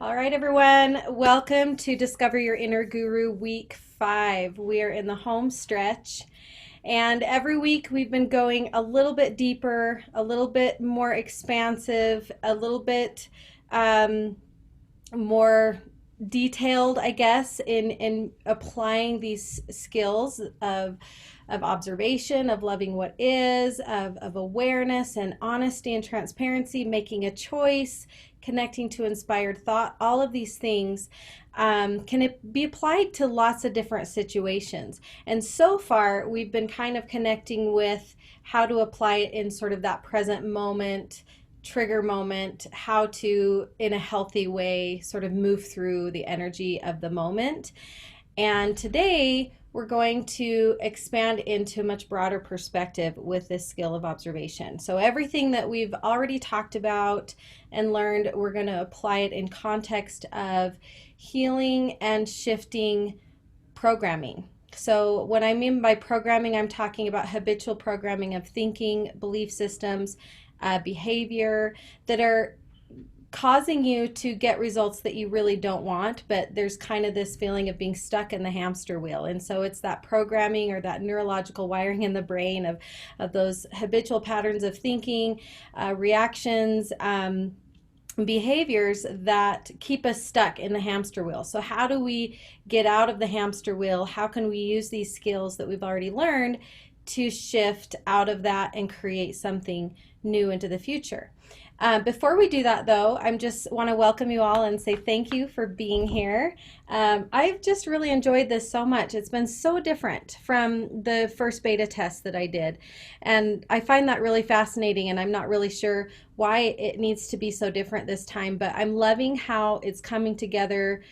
All right, everyone. Welcome to Discover Your Inner Guru Week 5. We are in the home stretch. And every week we've been going a little bit deeper, a little bit more expansive, a little bit um, more detailed, I guess, in applying these skills of observation, of loving what is, of awareness and honesty and transparency, making a choice, connecting to inspired thought. All of these things can it be applied to lots of different situations. And so far, we've been kind of connecting with how to apply it in sort of that present moment, trigger moment, how to, in a healthy way, sort of move through the energy of the moment. And today, we're going to expand into a much broader perspective with this skill of observation. So, everything that we've already talked about and learned, we're going to apply it in context of healing and shifting programming. So, what I mean by programming, I'm talking about habitual programming of thinking, belief systems, behavior that are causing you to get results that you really don't want, but there's kind of this feeling of being stuck in the hamster wheel. And so it's that programming or that neurological wiring in the brain of those habitual patterns of thinking, reactions, behaviors that keep us stuck in the hamster wheel. So, how do we get out of the hamster wheel? How can we use these skills that we've already learned to shift out of that and create something new into the future? Before we do that, though, I just want to welcome you all and say thank you for being here. I've just really enjoyed this so much. It's been so different from the first beta test that I did. And I find that really fascinating, and I'm not really sure why it needs to be so different this time, but I'm loving how it's coming together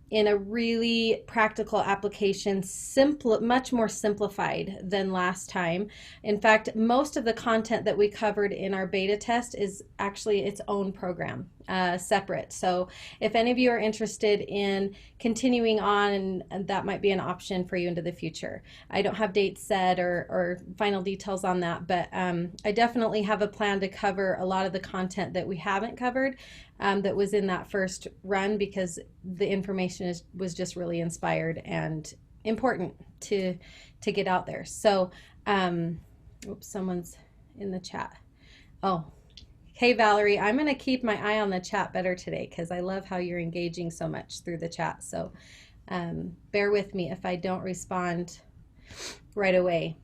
in a really practical application, simple, much more simplified than last time. In fact, most of the content that we covered in our beta test is actually its own program, separate. So if any of you are interested in continuing on, and that might be an option for you into the future. I don't have dates set or final details on that, but I definitely have a plan to cover a lot of the content that we haven't covered that was in that first run, because the information was just really inspired and important to get out there. So, oops, someone's in the chat. Oh, hey Valerie, I'm going to keep my eye on the chat better today because I love how you're engaging so much through the chat. So bear with me if I don't respond right away.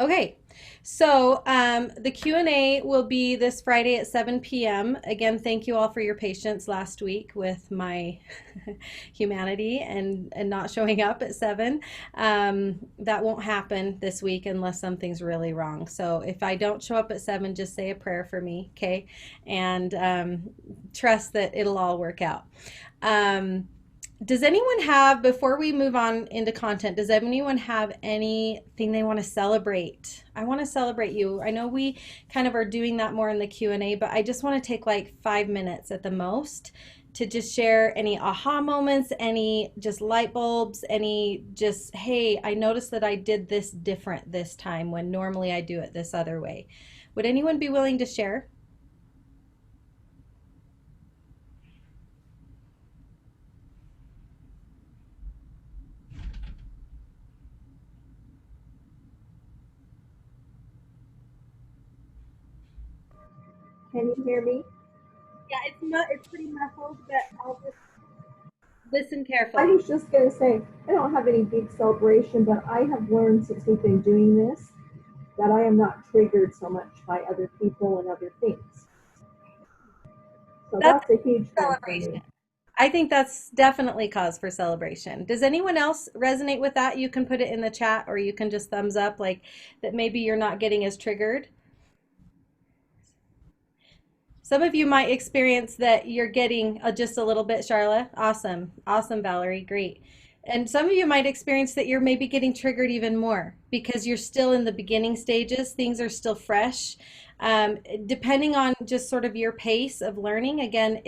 Okay, so the Q&A will be this Friday at 7 p.m. Again, thank you all for your patience last week with my humanity and not showing up at 7. That won't happen this week unless something's really wrong. So if I don't show up at 7, just say a prayer for me, okay? And trust that it'll all work out. Does anyone have, before we move on into content, does anyone have anything they want to celebrate? I want to celebrate you. I know we kind of are doing that more in the Q&A, but I just want to take like 5 minutes at the most to just share any aha moments, any just light bulbs, any just, hey, I noticed that I did this different this time when normally I do it this other way. Would anyone be willing to share? Can you hear me? Yeah, it's pretty muffled, but I'll just listen I carefully. was just going to say, I don't have any big celebration, but I have learned since we've been doing this that I am not triggered so much by other people and other things. So That's that's a huge a win for celebration. me. I think that's definitely cause for celebration. Does anyone else resonate with that? You can put it in the chat or you can just thumbs up, like that maybe you're not getting as triggered. Some of you might experience that you're getting just a little bit, Charla. Awesome. Awesome, Valerie. Great. And some of you might experience that you're maybe getting triggered even more because you're still in the beginning stages. Things are still fresh. Depending on just sort of your pace of learning, again,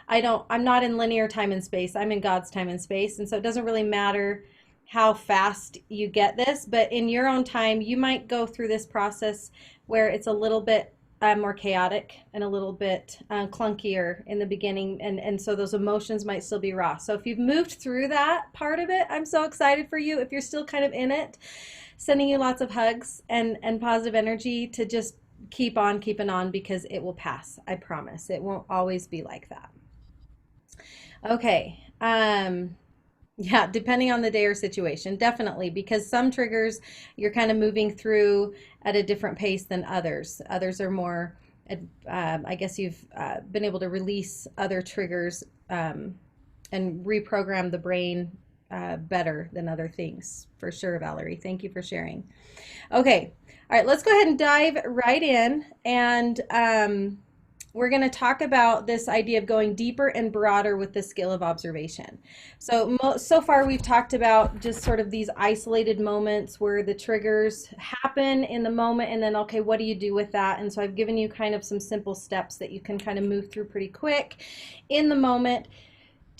I'm not in linear time and space. I'm in God's time and space. And so it doesn't really matter how fast you get this, but in your own time, you might go through this process where it's a little bit more chaotic and a little bit clunkier in the beginning, and so those emotions might still be raw. So if you've moved through that part of it, I'm so excited for you. If you're still kind of in it, sending you lots of hugs and positive energy to just keep on keeping on, because it will pass. I promise. It won't always be like that. Okay. Yeah, depending on the day or situation, definitely, because some triggers you're kind of moving through at a different pace than others. Others are more, I guess you've been able to release other triggers and reprogram the brain better than other things, for sure, Valerie. Thank you for sharing. Okay. All right, let's go ahead and dive right in. And we're going to talk about this idea of going deeper and broader with the skill of observation. So far we've talked about just sort of these isolated moments where the triggers happen in the moment, and then, okay, what do you do with that? And so I've given you kind of some simple steps that you can kind of move through pretty quick in the moment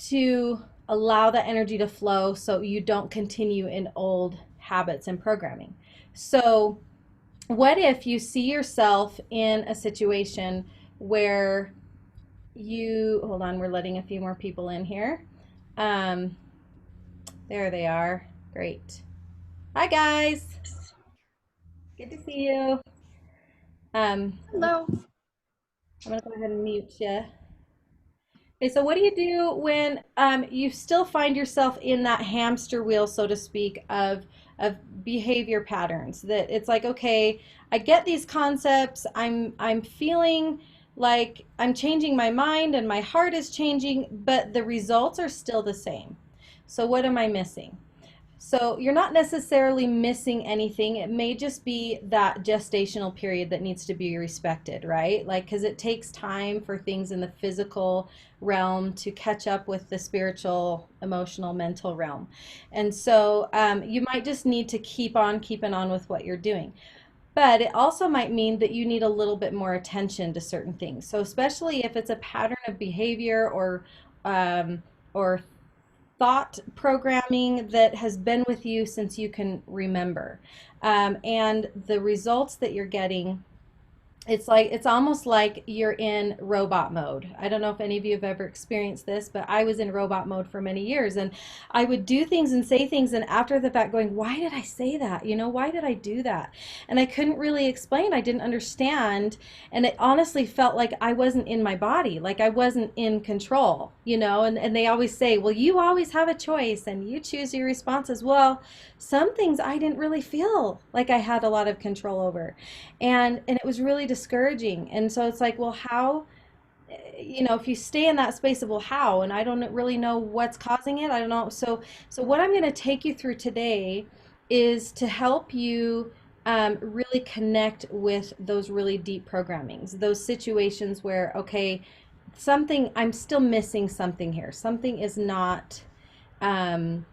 to allow that energy to flow so you don't continue in old habits and programming. So what if you see yourself in a situation where hold on, we're letting a few more people in here. Um, there they are. Great. Hi, guys. Good to see you. I'm Hello. going to go ahead and mute you. Okay, so what do you do when you still find yourself in that hamster wheel, so to speak, of behavior patterns? That it's like, okay, I get these concepts, I'm feeling like I'm changing my mind and my heart is changing, but the results are still the same. So what am I missing? So you're not necessarily missing anything. It may just be that gestational period that needs to be respected, right? Like, because it takes time for things in the physical realm to catch up with the spiritual, emotional, mental realm. And so you might just need to keep on keeping on with what you're doing. But it also might mean that you need a little bit more attention to certain things. So especially if it's a pattern of behavior um, or thought programming that has been with you since you can remember. And the results that you're getting, it's almost like you're in robot mode. I don't know if any of you have ever experienced this, but I was in robot mode for many years, and I would do things and say things, and after the fact going, why did I say that? Why did I do that? And I couldn't really explain. I didn't understand, and it honestly felt like I wasn't in my body, like I wasn't in control, and they always say, well, you always have a choice and you choose your responses. Well, some things I didn't really feel like I had a lot of control over, and it was really discouraging. And so it's like, well, how, if you stay in that space of, well, how, and I don't really know what's causing it, I don't know. So what I'm going to take you through today is to help you really connect with those really deep programmings, those situations where, okay, I'm still missing something here. Something is not um,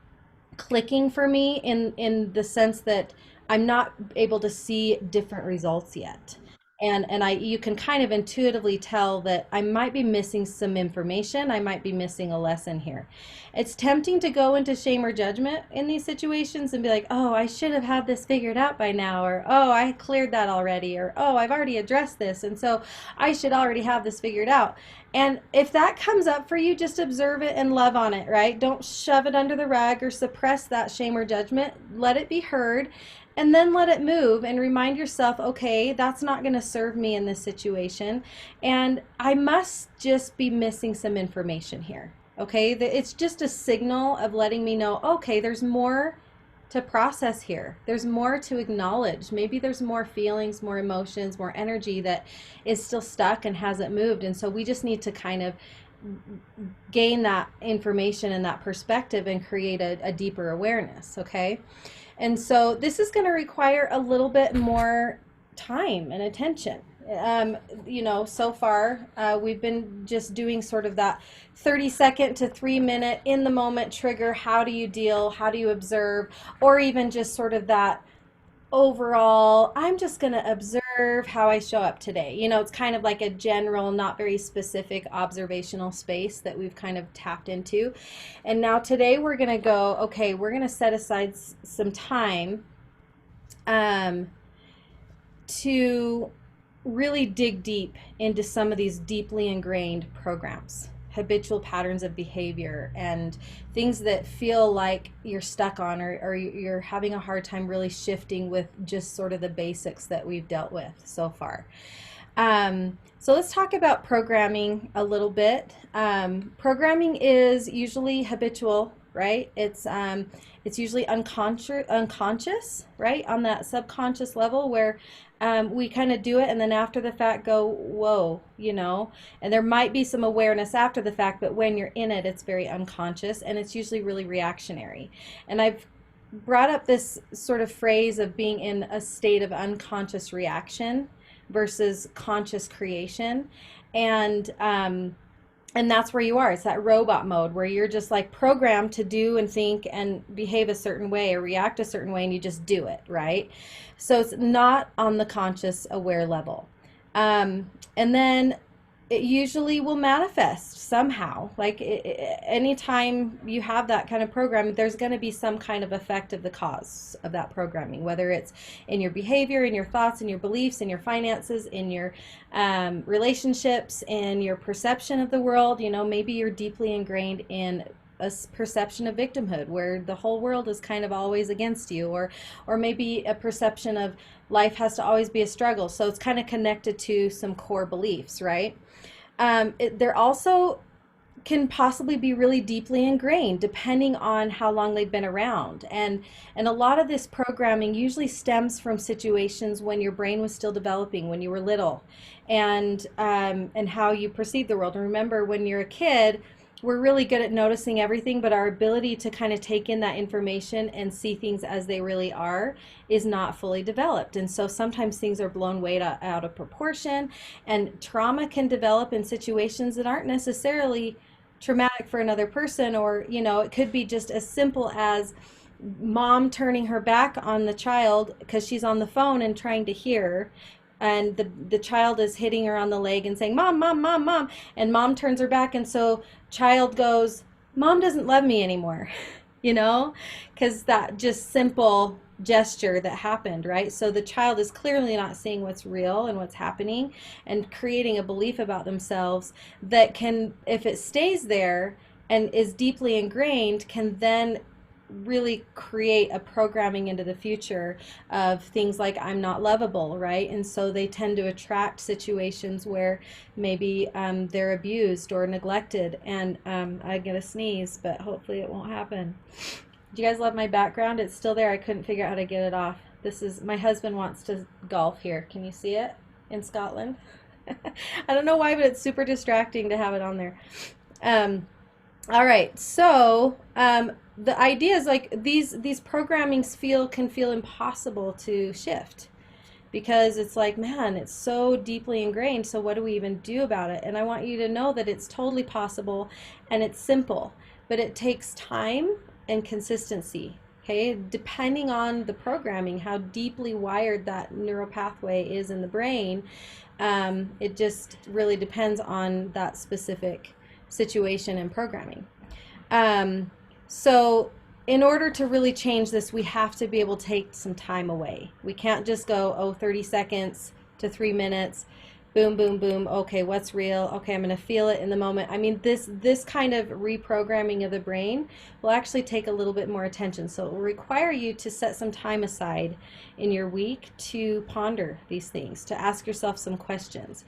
clicking for me in the sense that I'm not able to see different results yet. And you can kind of intuitively tell that I might be missing some information. I might be missing a lesson here. It's tempting to go into shame or judgment in these situations and be like, oh, I should have had this figured out by now, or oh, I cleared that already, or oh, I've already addressed this, and so I should already have this figured out. And if that comes up for you, just observe it and love on it, right? Don't shove it under the rug or suppress that shame or judgment. Let it be heard, and then let it move and remind yourself, okay, that's not going to serve me in this situation. And I must just be missing some information here. Okay, it's just a signal of letting me know, okay, there's more to process here. There's more to acknowledge. Maybe there's more feelings, more emotions, more energy that is still stuck and hasn't moved. And so we just need to kind of gain that information and that perspective and create a deeper awareness, okay? And so this is going to require a little bit more time and attention. So far we've been just doing sort of that 30-second to 3-minute in the moment trigger. How do you deal? How do you observe? Or even just sort of that overall, I'm just going to observe how I show up today. It's kind of like a general, not very specific observational space that we've kind of tapped into. And now today we're going to go, okay, we're going to set aside some time to really dig deep into some of these deeply ingrained programs, habitual patterns of behavior, and things that feel like you're stuck on, or you're having a hard time really shifting with just sort of the basics that we've dealt with so far. So let's talk about programming a little bit. Programming is usually habitual, right? It's usually unconscious, right, on that subconscious level where we kind of do it, and then after the fact go, whoa, you know. And there might be some awareness after the fact, but when you're in it, it's very unconscious, and it's usually really reactionary. And I've brought up this sort of phrase of being in a state of unconscious reaction versus conscious creation. And and that's where you are. It's that robot mode where you're just like programmed to do and think and behave a certain way or react a certain way, and you just do it, right? So it's not on the conscious aware level. And then it usually will manifest somehow. Like anytime you have that kind of program, there's going to be some kind of effect of the cause of that programming, whether it's in your behavior, in your thoughts, in your beliefs, in your finances, in your relationships, in your perception of the world. You know, maybe you're deeply ingrained in a perception of victimhood where the whole world is kind of always against you, or maybe a perception of life has to always be a struggle. So it's kind of connected to some core beliefs, right? They're also can possibly be really deeply ingrained depending on how long they've been around, and a lot of this programming usually stems from situations when your brain was still developing, when you were little, and how you perceive the world. And remember, when you're a kid, we're really good at noticing everything, but our ability to kind of take in that information and see things as they really are is not fully developed. And so sometimes things are blown way out of proportion, and trauma can develop in situations that aren't necessarily traumatic for another person. Or, you know, it could be just as simple as mom turning her back on the child because she's on the phone and trying to hear, and the child is hitting her on the leg and saying, mom, mom, mom, mom, and mom turns her back, and so child goes, mom doesn't love me anymore. You know, because that just simple gesture that happened, right? So the child is clearly not seeing what's real and what's happening, and creating a belief about themselves that can, if it stays there and is deeply ingrained, can then really create a programming into the future of things like I'm not lovable, right? And so they tend to attract situations where maybe they're abused or neglected. And I get a sneeze, but hopefully it won't happen. Do you guys love my background? It's still there. I couldn't figure out how to get it off. This is my husband wants to golf here. Can you see it in Scotland? I don't know why, but it's super distracting to have it on there. Um, all right, so the idea is like these programmings can feel impossible to shift, because it's like, man, it's so deeply ingrained. So what do we even do about it? And I want you to know that it's totally possible, and it's simple, but it takes time and consistency. Okay, depending on the programming, how deeply wired that neural pathway is in the brain, it just really depends on that specific situation and programming. Um, so in order to really change this, we have to be able to take some time away. We can't just go, oh, 30 seconds to 3 minutes, boom, boom, boom. Okay, what's real? Okay, I'm going to feel it in the moment. I mean, this kind of reprogramming of the brain will actually take a little bit more attention. So it will require you to set some time aside in your week to ponder these things, to ask yourself some questions.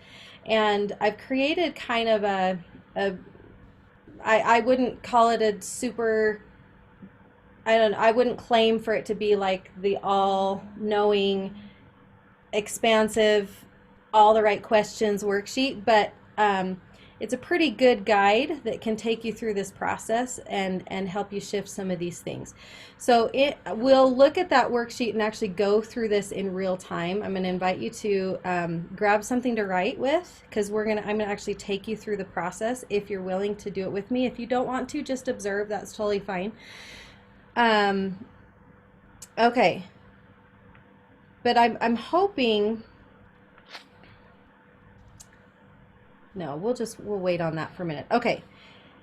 And I've created kind of a I wouldn't call it a super, I don't know, I wouldn't claim for it to be like the all knowing, expansive, all the right questions worksheet, but it's a pretty good guide that can take you through this process and help you shift some of these things. So we'll look at that worksheet and actually go through this in real time. I'm going to invite you to grab something to write with, because I'm going to actually take you through the process if you're willing to do it with me. If you don't want to, just observe. That's totally fine. Okay, but I'm hoping. No, we'll wait on that for a minute. Okay,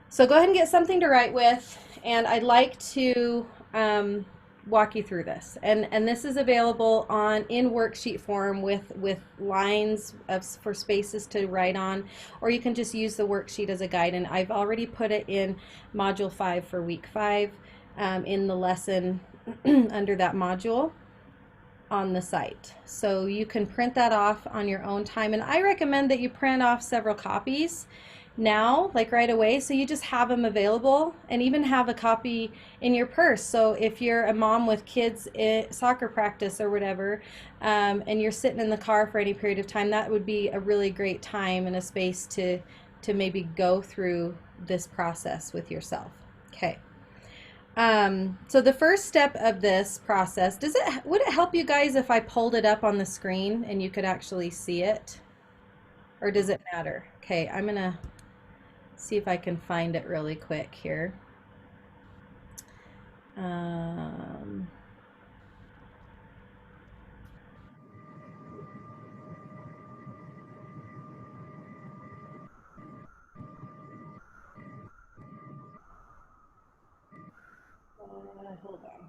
so go ahead and get something to write with, and I'd like to walk you through this, and this is available on in worksheet form with lines for spaces to write on, or you can just use the worksheet as a guide. And I've already put it in module 5 for week 5 in the lesson under that module on the site, so you can print that off on your own time. And I recommend that you print off several copies now, like right away, so you just have them available, and even have a copy in your purse. So if you're a mom with kids at soccer practice or whatever, and you're sitting in the car for any period of time, that would be a really great time and a space to maybe go through this process with yourself. Okay. So the first step of this process, would it help you guys if I pulled it up on the screen and you could actually see it? Or does it matter? Okay, I'm gonna see if I can find it really quick here. Hold on.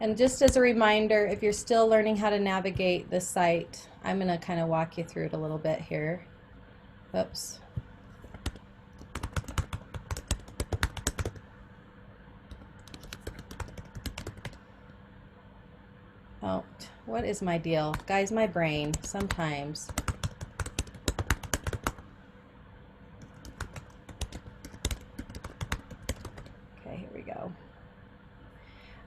And just as a reminder, if you're still learning how to navigate the site, I'm going to kind of walk you through it a little bit here. Oops. Oh, what is my deal? Guys, my brain, sometimes. Okay, here we go.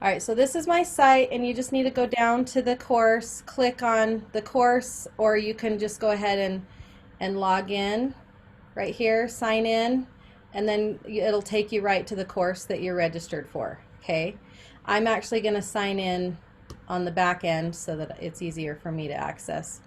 All right, so this is my site, and you just need to go down to the course, click on the course, or you can just go ahead and log in right here, sign in, and then it'll take you right to the course that you're registered for. Okay, I'm actually going to sign in on the back end so that it's easier for me to access.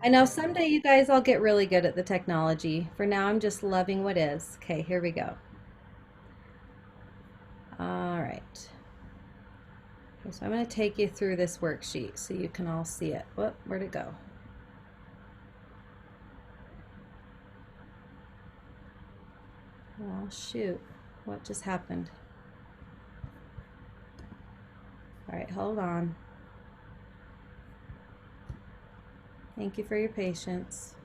I know someday you guys all get really good at the technology. For now, I'm just loving what is. Okay, here we go. All right. Okay, so I'm going to take you through this worksheet so you can all see it. Whoop, where'd it go? Oh, shoot. What just happened? All right, hold on. Thank you for your patience.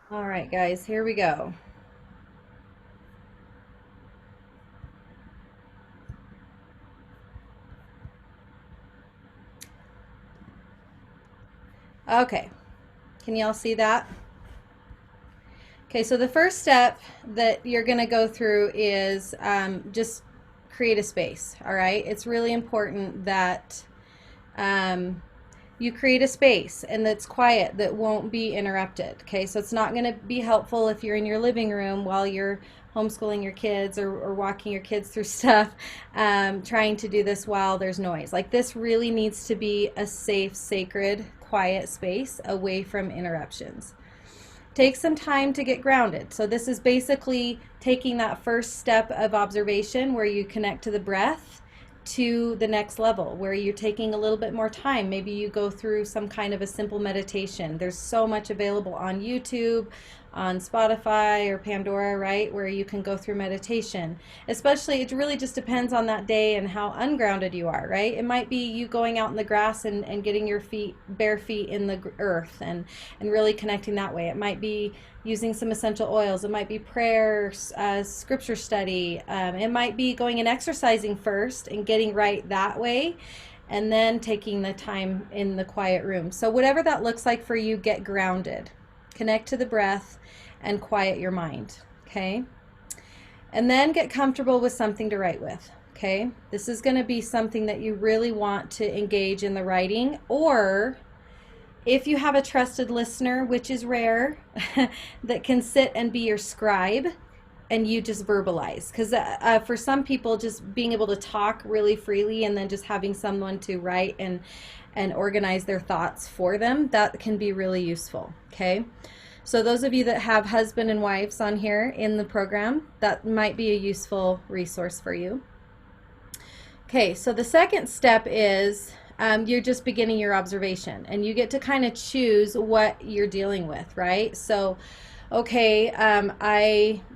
All right, guys, here we go. Okay, can y'all see that? Okay, so the first step that you're going to go through is just create a space, all right? It's really important that you create a space and that's quiet, that won't be interrupted. Okay, so it's not going to be helpful if you're in your living room while you're homeschooling your kids or walking your kids through stuff, trying to do this while there's noise. Like, this really needs to be a safe, sacred, quiet space away from interruptions. Take some time to get grounded. So this is basically taking that first step of observation where you connect to the breath to the next level, where you're taking a little bit more time. Maybe you go through some kind of a simple meditation. There's so much available on YouTube, on Spotify or Pandora, right, where you can go through meditation. Especially, it really just depends on that day and how ungrounded you are, right? It might be you going out in the grass and getting your bare feet in the earth and really connecting that way. It might be using some essential oils. It might be prayer, scripture study. It might be going and exercising first and getting right that way, and then taking the time in the quiet room. So whatever that looks like for you, get grounded. Connect to the breath and quiet your mind, okay? And then get comfortable with something to write with, okay? This is going to be something that you really want to engage in the writing, or If you have a trusted listener, which is rare, that can sit and be your scribe and you just verbalize. Because for some people, just being able to talk really freely and then just having someone to write and organize their thoughts for them, that can be really useful. Okay. So those of you that have husband and wives on here in the program, that might be a useful resource for you. Okay, so the second step is you're just beginning your observation and you get to kind of choose what you're dealing with, right? So, okay,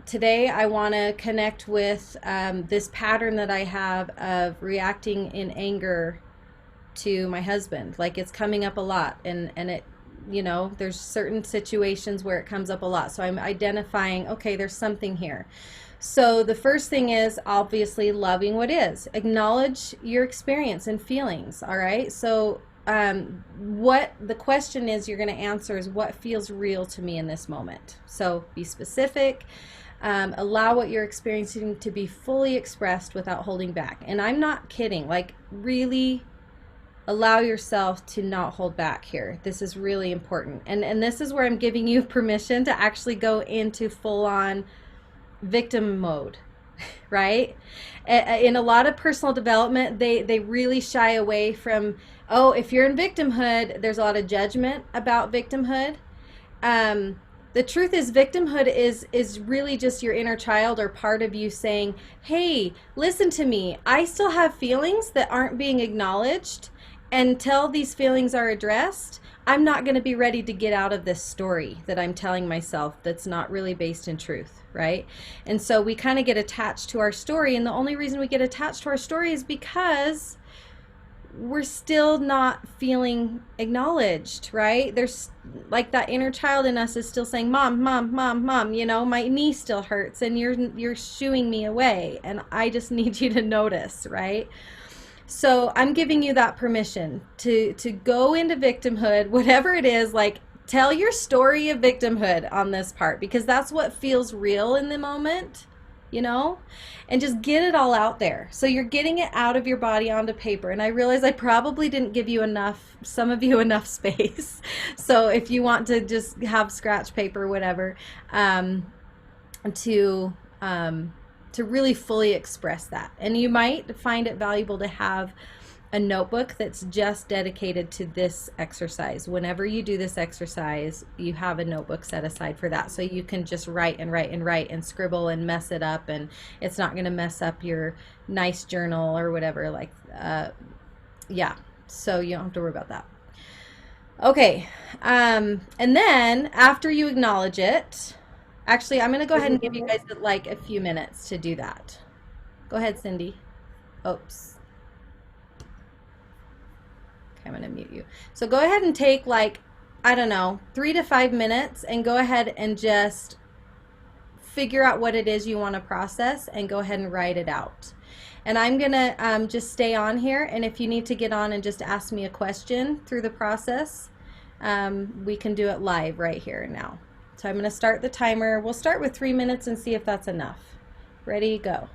today I want to connect with this pattern that I have of reacting in anger to my husband. Like it's coming up a lot, and it, there's certain situations where it comes up a lot. So I'm identifying, okay, there's something here. So the first thing is obviously loving what is. Acknowledge your experience and feelings, all right? So what the question is you're going to answer is what feels real to me in this moment. So be specific. Allow what you're experiencing to be fully expressed without holding back. And I'm not kidding. Like really allow yourself to not hold back here. This is really important. And this is where I'm giving you permission to actually go into full on victim mode, right? In a lot of personal development, they really shy away from, oh, if you're in victimhood, there's a lot of judgment about victimhood. The truth is victimhood is really just your inner child or part of you saying, hey, listen to me. I still have feelings that aren't being acknowledged. Until these feelings are addressed, I'm not going to be ready to get out of this story that I'm telling myself that's not really based in truth, right? And so we kind of get attached to our story, and the only reason we get attached to our story is because we're still not feeling acknowledged, right? There's like that inner child in us is still saying, mom, mom, mom, mom, my knee still hurts and you're shooing me away and I just need you to notice, right? So I'm giving you that permission to go into victimhood, whatever it is, like tell your story of victimhood on this part, because that's what feels real in the moment, and just get it all out there. So you're getting it out of your body onto paper. And I realize I probably didn't give you some of you enough space. So if you want to just have scratch paper, whatever, to really fully express that. And you might find it valuable to have a notebook that's just dedicated to this exercise. Whenever you do this exercise, you have a notebook set aside for that. So you can just write and write and write and scribble and mess it up, and it's not going to mess up your nice journal or whatever. Yeah, so you don't have to worry about that. Okay, and then after you acknowledge it, actually, I'm going to go ahead and give you guys like a few minutes to do that. Go ahead, Cindy. Oops. Okay, I'm going to mute you. So go ahead and take like, I don't know, 3 to 5 minutes and go ahead and just figure out what it is you want to process and go ahead and write it out. And I'm going to just stay on here. And if you need to get on and just ask me a question through the process, we can do it live right here now. So I'm going to start the timer. We'll start with 3 minutes and see if that's enough. Ready, go.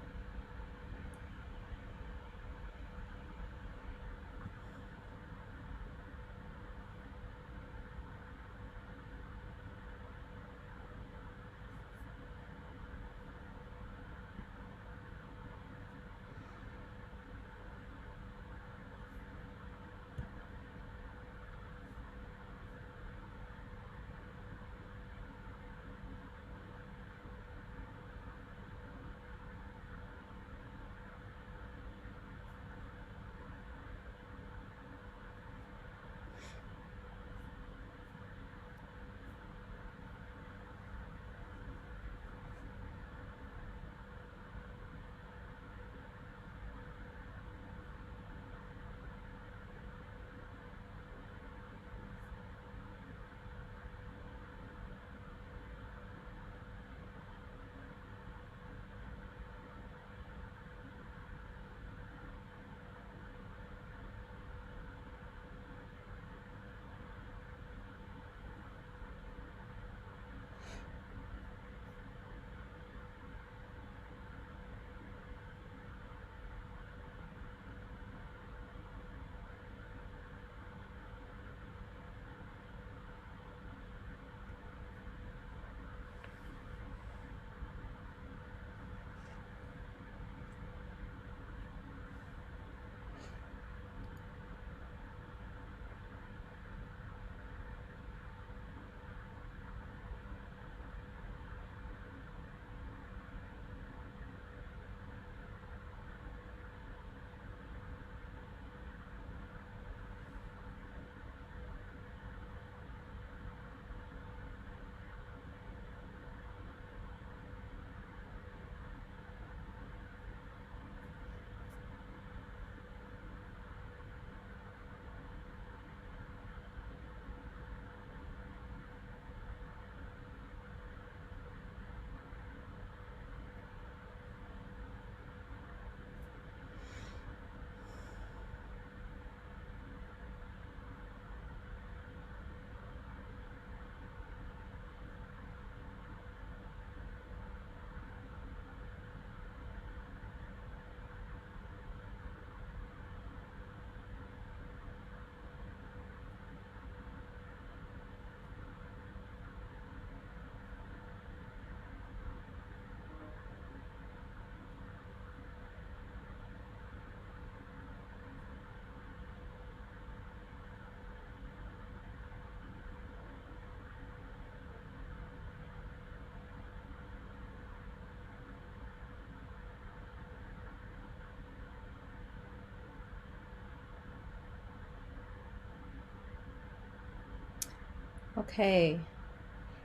Okay.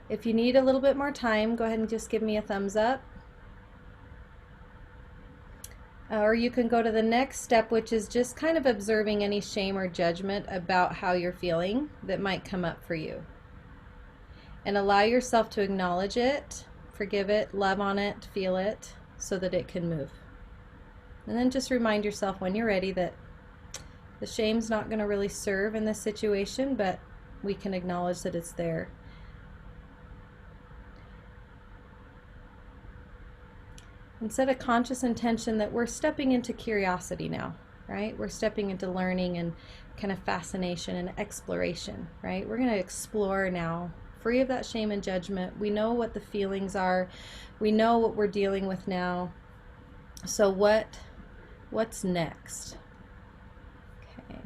If you need a little bit more time, go ahead and just give me a thumbs up. Or you can go to the next step, which is just kind of observing any shame or judgment about how you're feeling that might come up for you. And allow yourself to acknowledge it, forgive it, love on it, feel it, so that it can move. And then just remind yourself when you're ready that the shame's not going to really serve in this situation, but we can acknowledge that it's there. And set a conscious intention that we're stepping into curiosity now, right? We're stepping into learning and kind of fascination and exploration, right? We're going to explore now, free of that shame and judgment. We know what the feelings are. We know what we're dealing with now. So what's next? Okay.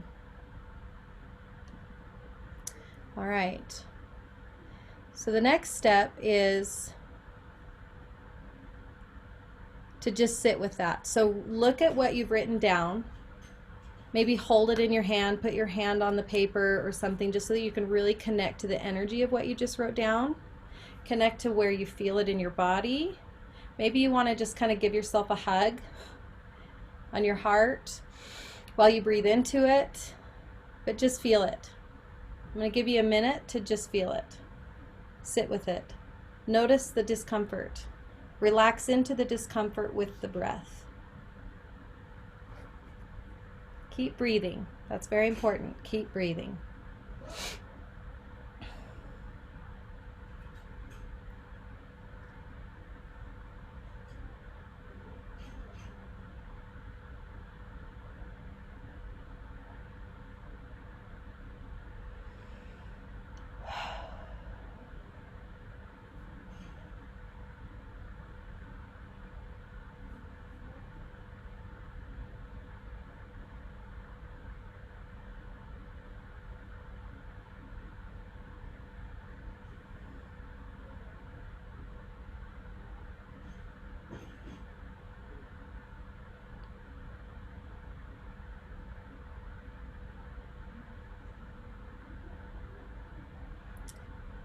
All right. So the next step is to just sit with that. So look at what you've written down. Maybe hold it in your hand, put your hand on the paper or something, just so that you can really connect to the energy of what you just wrote down. Connect to where you feel it in your body. Maybe you want to just kind of give yourself a hug on your heart while you breathe into it, but just feel it. I'm going to give you a minute to just feel it. Sit with it. Notice the discomfort. Relax into the discomfort with the breath. Keep breathing. That's very important. Keep breathing.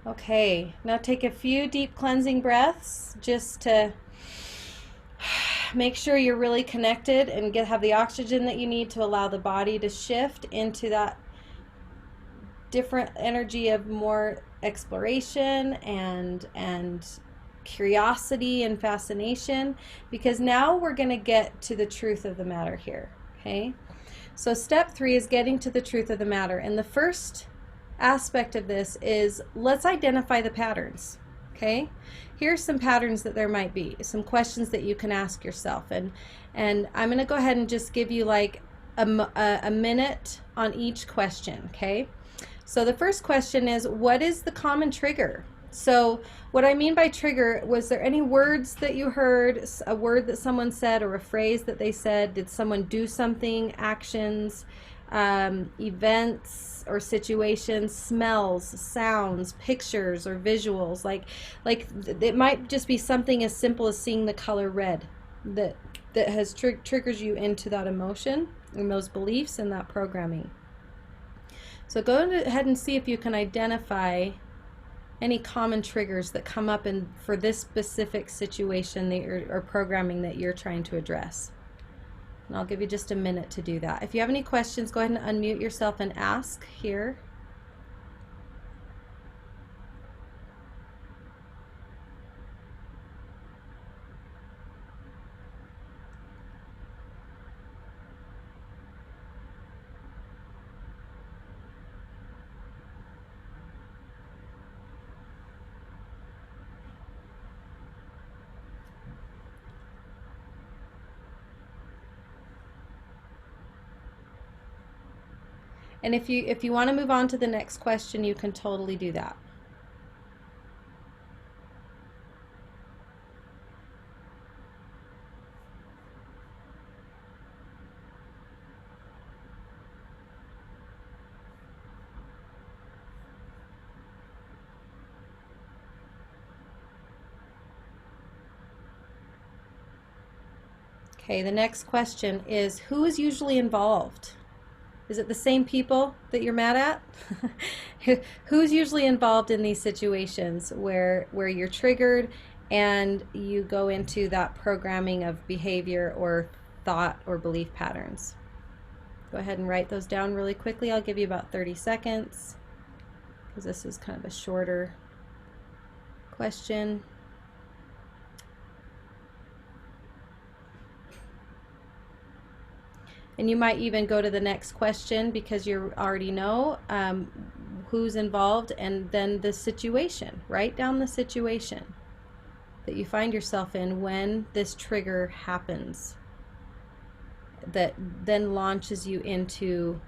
Okay, now take a few deep cleansing breaths just to make sure you're really connected and have the oxygen that you need to allow the body to shift into that different energy of more exploration and curiosity and fascination, because now we're going to get to the truth of the matter here. Okay, so step 3 is getting to the truth of the matter, and the first aspect of this is let's identify the patterns. Okay, here's some patterns that there might be, some questions that you can ask yourself, and I'm going to go ahead and just give you like a minute on each question. Okay, so the first question is, what is the common trigger? So what I mean by trigger, was there any words that you heard, a word that someone said or a phrase that they said? Did someone do something, actions, events or situations, smells, sounds, pictures or visuals? Like it might just be something as simple as seeing the color red that has triggers you into that emotion and those beliefs and that programming. So go ahead and see if you can identify any common triggers that come up for this specific situation or programming that you're trying to address. And I'll give you just a minute to do that. If you have any questions, go ahead and unmute yourself and ask here. And if you want to move on to the next question, you can totally do that. Okay, the next question is, who is usually involved? Is it the same people that you're mad at? Who's usually involved in these situations where you're triggered and you go into that programming of behavior or thought or belief patterns? Go ahead and write those down really quickly. I'll give you about 30 seconds because this is kind of a shorter question. And you might even go to the next question because you already know who's involved, and then the situation. Write down the situation that you find yourself in when this trigger happens that then launches you into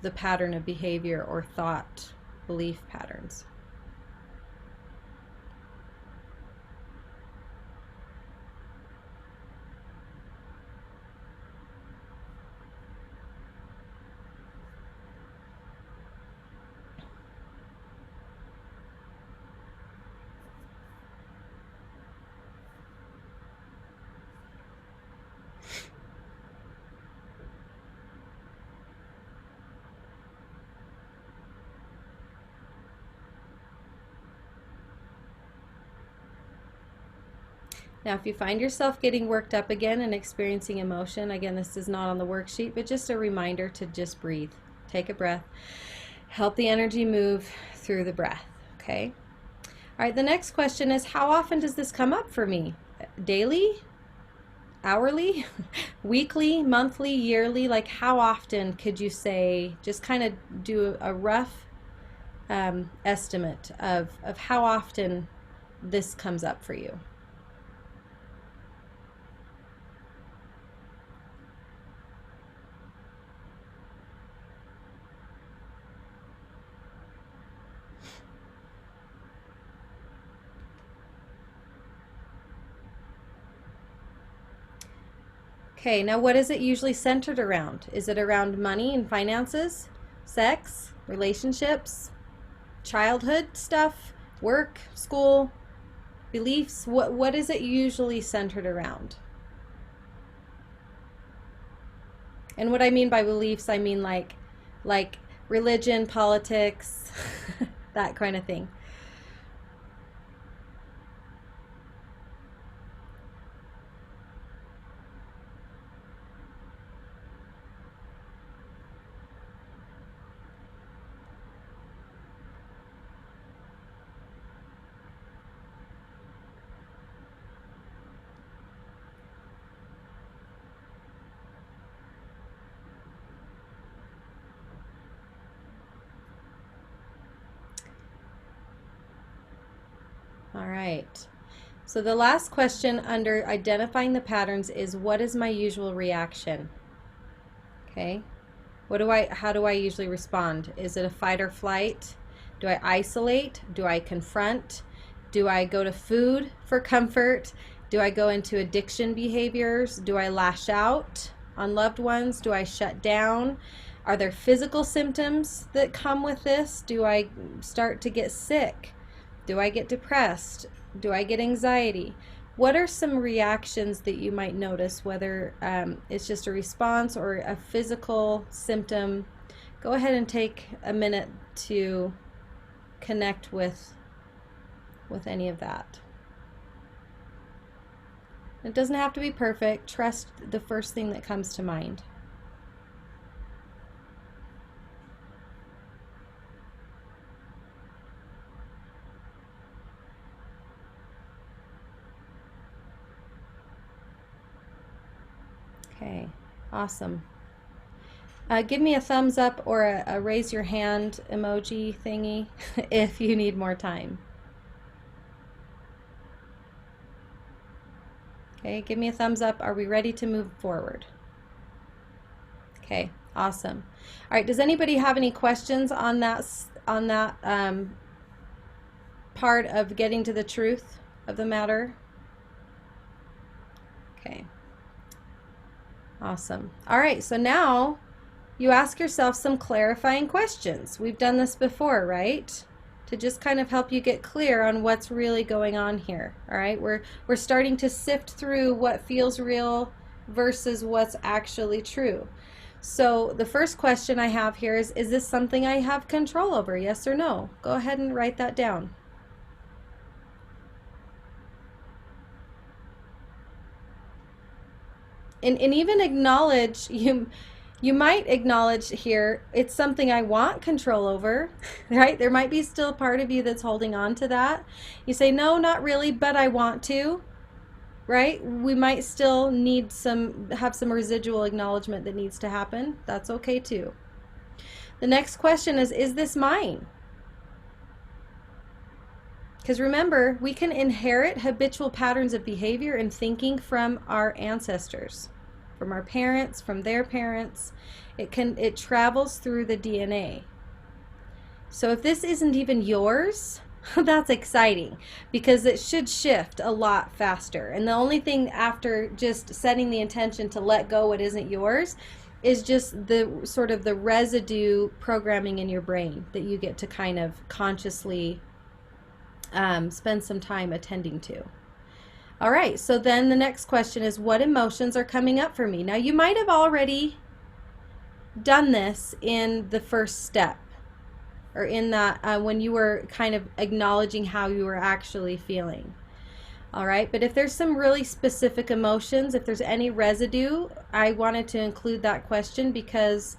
the pattern of behavior or thought, belief patterns. Now, if you find yourself getting worked up again and experiencing emotion, again, this is not on the worksheet, but just a reminder to just breathe. Take a breath. Help the energy move through the breath, okay? All right, the next question is, how often does this come up for me? Daily? Hourly? Weekly? Monthly? Yearly? Like, how often could you say, just kind of do a rough estimate of how often this comes up for you? Okay, now what is it usually centered around? Is it around money and finances, sex, relationships, childhood stuff, work, school, beliefs? What is it usually centered around? And what I mean by beliefs, I mean like religion, politics, that kind of thing. All right. So the last question under identifying the patterns is, what is my usual reaction? Okay. How do I usually respond? Is it a fight or flight? Do I isolate? Do I confront? Do I go to food for comfort? Do I go into addiction behaviors? Do I lash out on loved ones? Do I shut down? Are there physical symptoms that come with this? Do I start to get sick? Do I get depressed? Do I get anxiety? What are some reactions that you might notice, whether it's just a response or a physical symptom? Go ahead and take a minute to connect with any of that. It doesn't have to be perfect. Trust the first thing that comes to mind. Okay, awesome. Give me a thumbs up or a raise your hand emoji thingy if you need more time. Okay, give me a thumbs up. Are we ready to move forward? Okay, awesome. All right, does anybody have any questions on that part of getting to the truth of the matter? Okay. Awesome. All right, so now you ask yourself some clarifying questions. We've done this before, right? To just kind of help you get clear on what's really going on here. All right, we're starting to sift through what feels real versus what's actually true. So the first question I have here is this something I have control over? Yes or no? Go ahead and write that down. And even acknowledge, you might acknowledge here, it's something I want control over, right? There might be still part of you that's holding on to that. You say, no, not really, but I want to, right? We might still need have some residual acknowledgement that needs to happen. That's okay too. The next question is this mine? Because remember, we can inherit habitual patterns of behavior and thinking from our ancestors, from our parents, from their parents. It travels through the DNA. So if this isn't even yours, that's exciting because it should shift a lot faster. And the only thing after just setting the intention to let go what isn't yours is just the sort of the residue programming in your brain that you get to kind of consciously spend some time attending to. All right, so then the next question is, what emotions are coming up for me? Now, you might have already done this in the first step, or in that when you were kind of acknowledging how you were actually feeling. All right, but if there's some really specific emotions, if there's any residue, I wanted to include that question because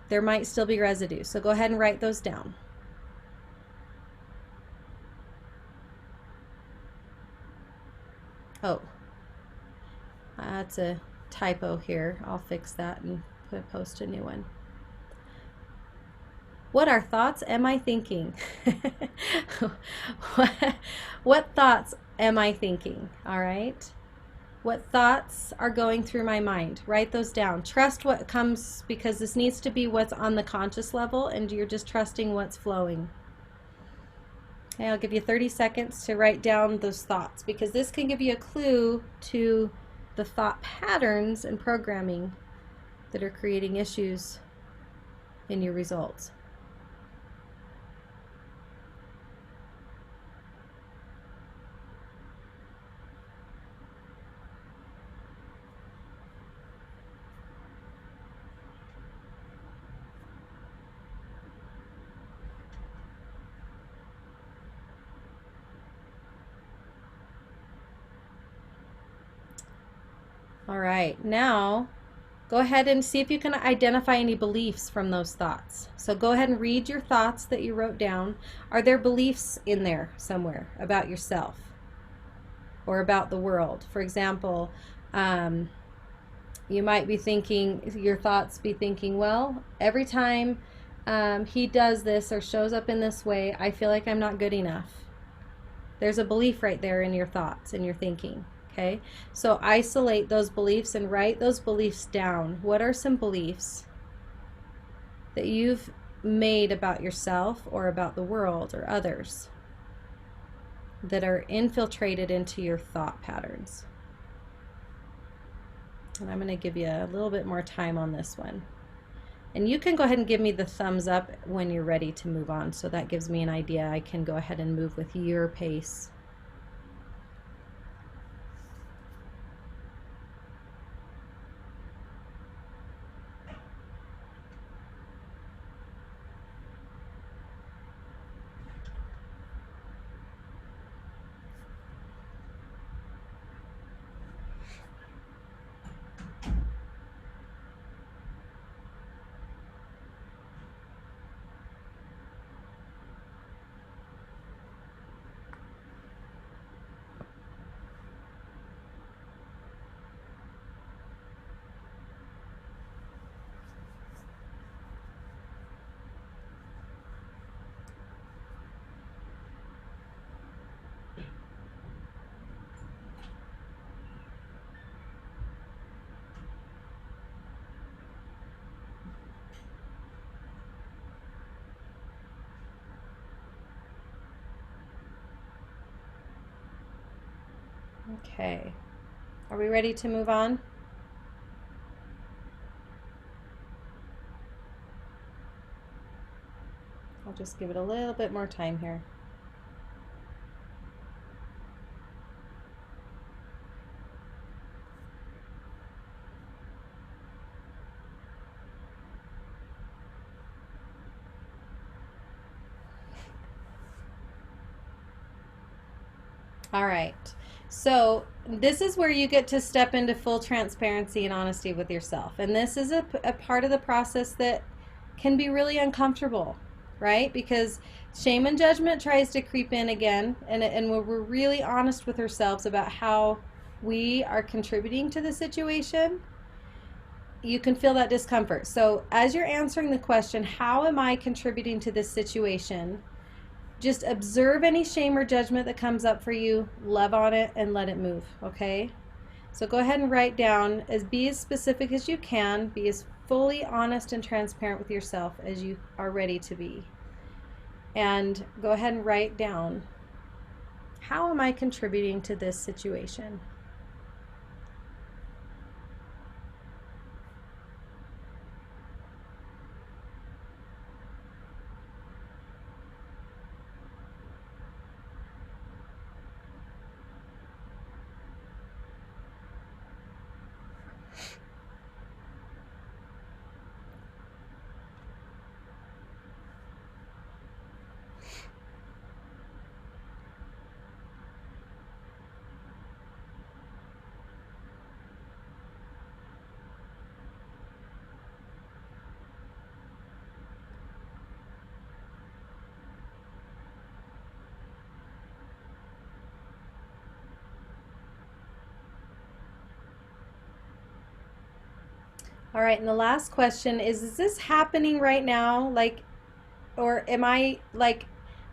there might still be residue. So go ahead and write those down. Oh, that's a typo here. I'll fix that and post a new one. What are thoughts am I thinking? What thoughts am I thinking? All right. What thoughts are going through my mind? Write those down. Trust what comes, because this needs to be what's on the conscious level, and you're just trusting what's flowing. Okay, I'll give you 30 seconds to write down those thoughts, because this can give you a clue to the thought patterns and programming that are creating issues in your results. All right, now go ahead and see if you can identify any beliefs from those thoughts. So go ahead and read your thoughts that you wrote down. Are there beliefs in there somewhere about yourself or about the world? For example, you might be thinking, your thoughts be thinking, well, every time he does this or shows up in this way, I feel like I'm not good enough. There's a belief right there in your thoughts and your thinking. Okay, so isolate those beliefs and write those beliefs down. What are some beliefs that you've made about yourself or about the world or others that are infiltrated into your thought patterns? And I'm going to give you a little bit more time on this one. And you can go ahead and give me the thumbs up when you're ready to move on, so that gives me an idea. I can go ahead and move with your pace. Okay, are we ready to move on? I'll just give it a little bit more time here. All right. So, this is where you get to step into full transparency and honesty with yourself. And this is a part of the process that can be really uncomfortable, right? Because shame and judgment tries to creep in again. And when we're really honest with ourselves about how we are contributing to the situation, you can feel that discomfort. So, as you're answering the question, how am I contributing to this situation? Just observe any shame or judgment that comes up for you, love on it, and let it move, okay? So go ahead and write down, be as specific as you can, be as fully honest and transparent with yourself as you are ready to be. And go ahead and write down, how am I contributing to this situation? All right, and the last question is this happening right now? Or am I like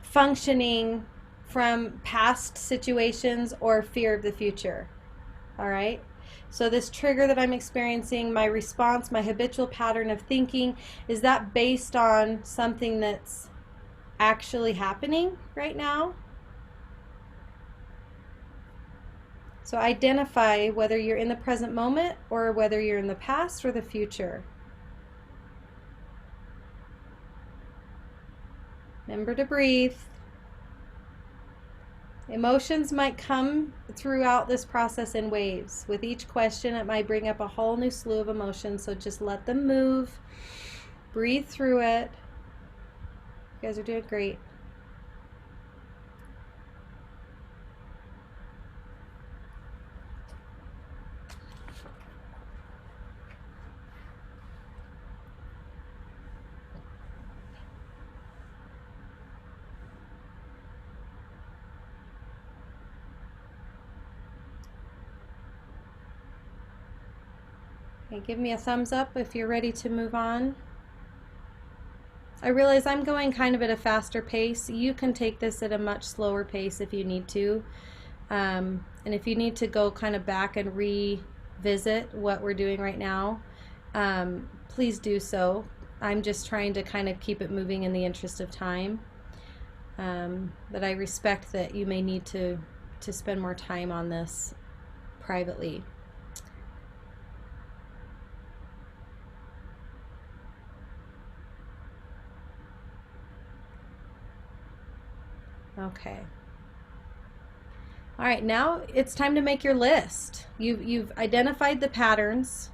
functioning from past situations or fear of the future? All right. So, this trigger that I'm experiencing, my response, my habitual pattern of thinking, is that based on something that's actually happening right now? So, identify whether you're in the present moment or whether you're in the past or the future. Remember to breathe. Emotions might come throughout this process in waves. With each question, it might bring up a whole new slew of emotions, so just let them move. Breathe through it. You guys are doing great. Okay, give me a thumbs up if you're ready to move on. I realize I'm going kind of at a faster pace. You can take this at a much slower pace if you need to. And if you need to go kind of back and revisit what we're doing right now, please do so. I'm just trying to kind of keep it moving in the interest of time. But I respect that you may need to spend more time on this privately. Okay. All right, now it's time to make your list. You've identified the patterns,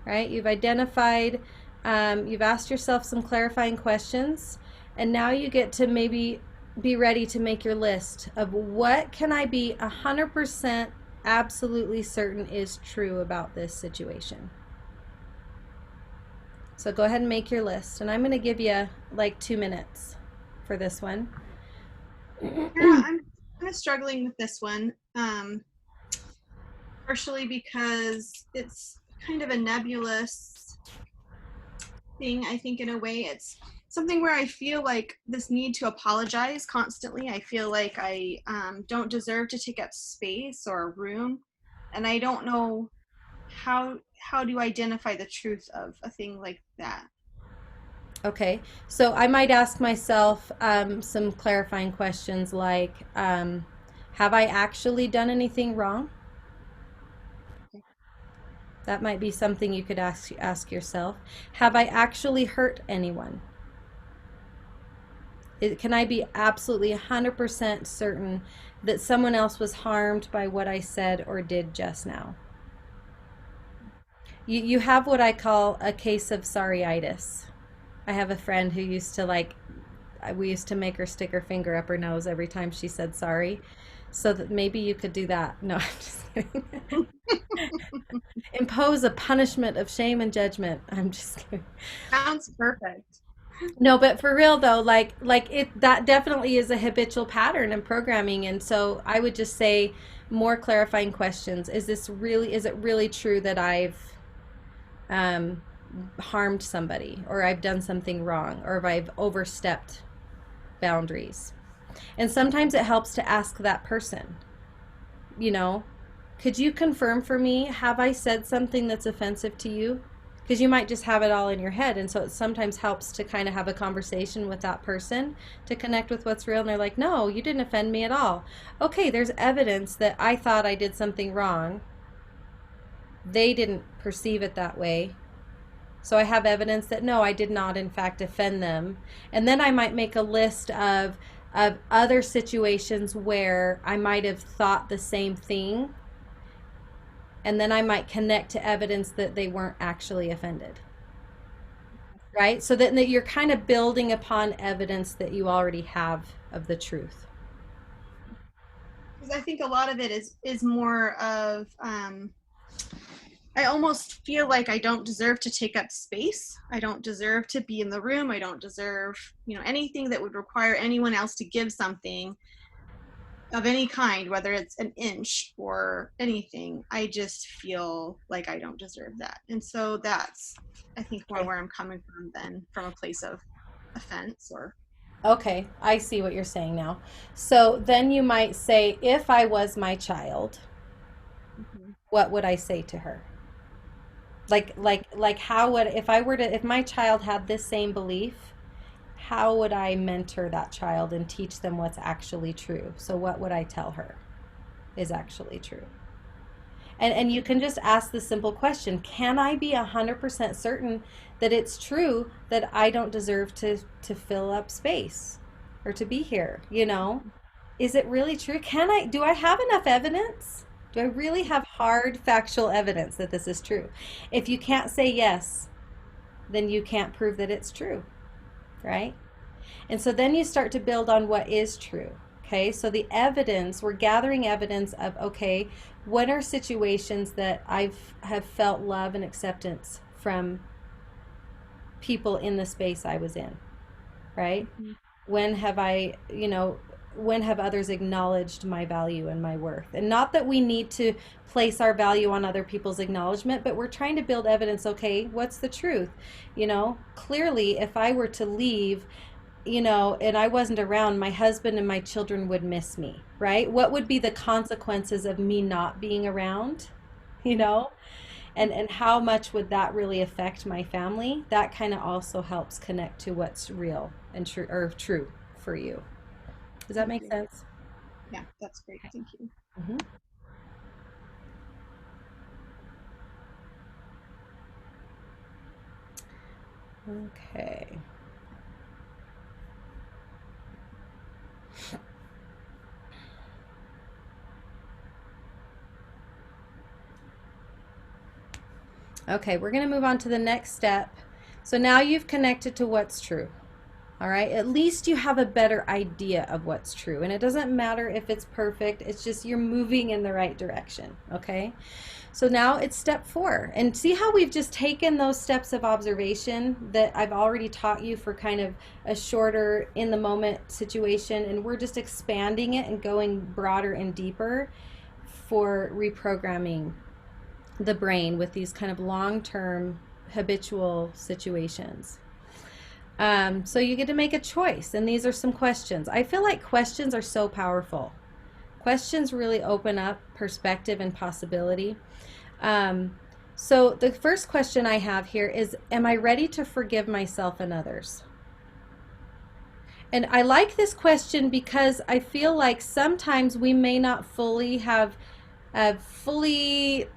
right? You've identified, you've asked yourself some clarifying questions, and now you get to maybe be ready to make your list of what can I be 100% absolutely certain is true about this situation. So go ahead and make your list, and I'm going to give you like 2 minutes for this one. Yeah, I'm kind of struggling with this one, partially because it's kind of a nebulous thing. I think in a way it's something where I feel like this need to apologize constantly. I feel like I don't deserve to take up space or room, and I don't know how to identify the truth of a thing like that. Okay, so I might ask myself some clarifying questions like, have I actually done anything wrong? That might be something you could ask yourself. Have I actually hurt anyone? Can I be absolutely 100% certain that someone else was harmed by what I said or did just now? You have what I call a case of sorryitis. I have a friend who used to we used to make her stick her finger up her nose every time she said sorry. So that maybe you could do that. No, I'm just kidding. Impose a punishment of shame and judgment. I'm just kidding. Sounds perfect. No, but for real though, like it that definitely is a habitual pattern in programming. And so I would just say more clarifying questions. Is it really true that I've um harmed somebody, or I've done something wrong, or if I've overstepped boundaries? And sometimes it helps to ask that person, you know, could you confirm for me, have I said something that's offensive to you? Because you might just have it all in your head. And so it sometimes helps to kind of have a conversation with that person to connect with what's real. And they're like, no, you didn't offend me at all. Okay, there's evidence that I thought I did something wrong. They didn't perceive it that way. So I have evidence that no, I did not in fact offend them. And then I might make a list of other situations where I might have thought the same thing, and then I might connect to evidence that they weren't actually offended. Right? So that you're kind of building upon evidence that you already have of the truth. Because I think a lot of it is more of I almost feel like I don't deserve to take up space. I don't deserve to be in the room. I don't deserve, anything that would require anyone else to give something of any kind, whether it's an inch or anything. I just feel like I don't deserve that. And so that's, I think, more where I'm coming from than from a place of offense or. Okay, I see what you're saying now. So then you might say, if I was my child, Mhm. what would I say to her? Like how would, if my child had this same belief, how would I mentor that child and teach them what's actually true? So what would I tell her is actually true? And you can just ask the simple question, can I be 100% certain that it's true that I don't deserve to fill up space or to be here, you know? Is it really true? Do I have enough evidence? Do I really have hard factual evidence that this is true? If you can't say yes, then you can't prove that it's true, right? And so then you start to build on what is true. Okay, so the evidence, we're gathering evidence of, okay, what are situations that have felt love and acceptance from people in the space I was in, right? Mhm. When have when have others acknowledged my value and my worth? And not that we need to place our value on other people's acknowledgement, but we're trying to build evidence. Okay, what's the truth? Clearly, if I were to leave, and I wasn't around, my husband and my children would miss me, right? What would be the consequences of me not being around? You know? And how much would that really affect my family? That kind of also helps connect to what's real and true, or true for you. Does that Thank make you. sense? Yeah, that's great. Thank you. Hmm. Okay. Okay, we're going to move on to the next step. So now you've connected to what's true. All right, at least you have a better idea of what's true. And it doesn't matter if it's perfect, it's just you're moving in the right direction. Okay, so now it's step 4. And see how we've just taken those steps of observation that I've already taught you for kind of a shorter, in the moment situation, and we're just expanding it and going broader and deeper for reprogramming the brain with these kind of long-term habitual situations. So you get to make a choice, and these are some questions. I feel like questions are so powerful. Questions really open up perspective and possibility. So the first question I have here is, am I ready to forgive myself and others? And I like this question because I feel like sometimes we may not fully have fully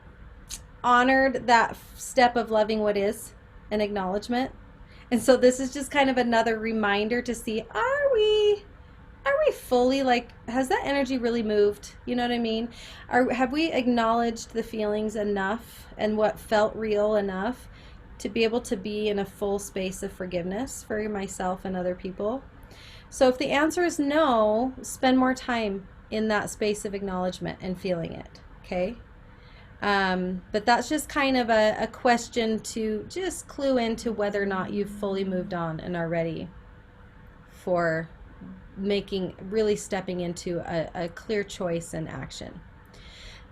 honored that step of loving what is, an acknowledgement. And so this is just kind of another reminder to see, are we fully, like, has that energy really moved? You know what I mean? Have we acknowledged the feelings enough and what felt real enough to be able to be in a full space of forgiveness for myself and other people? So if the answer is no, spend more time in that space of acknowledgement and feeling it, okay? But that's just kind of a question to just clue into whether or not you've fully moved on and are ready for really stepping into a clear choice and action.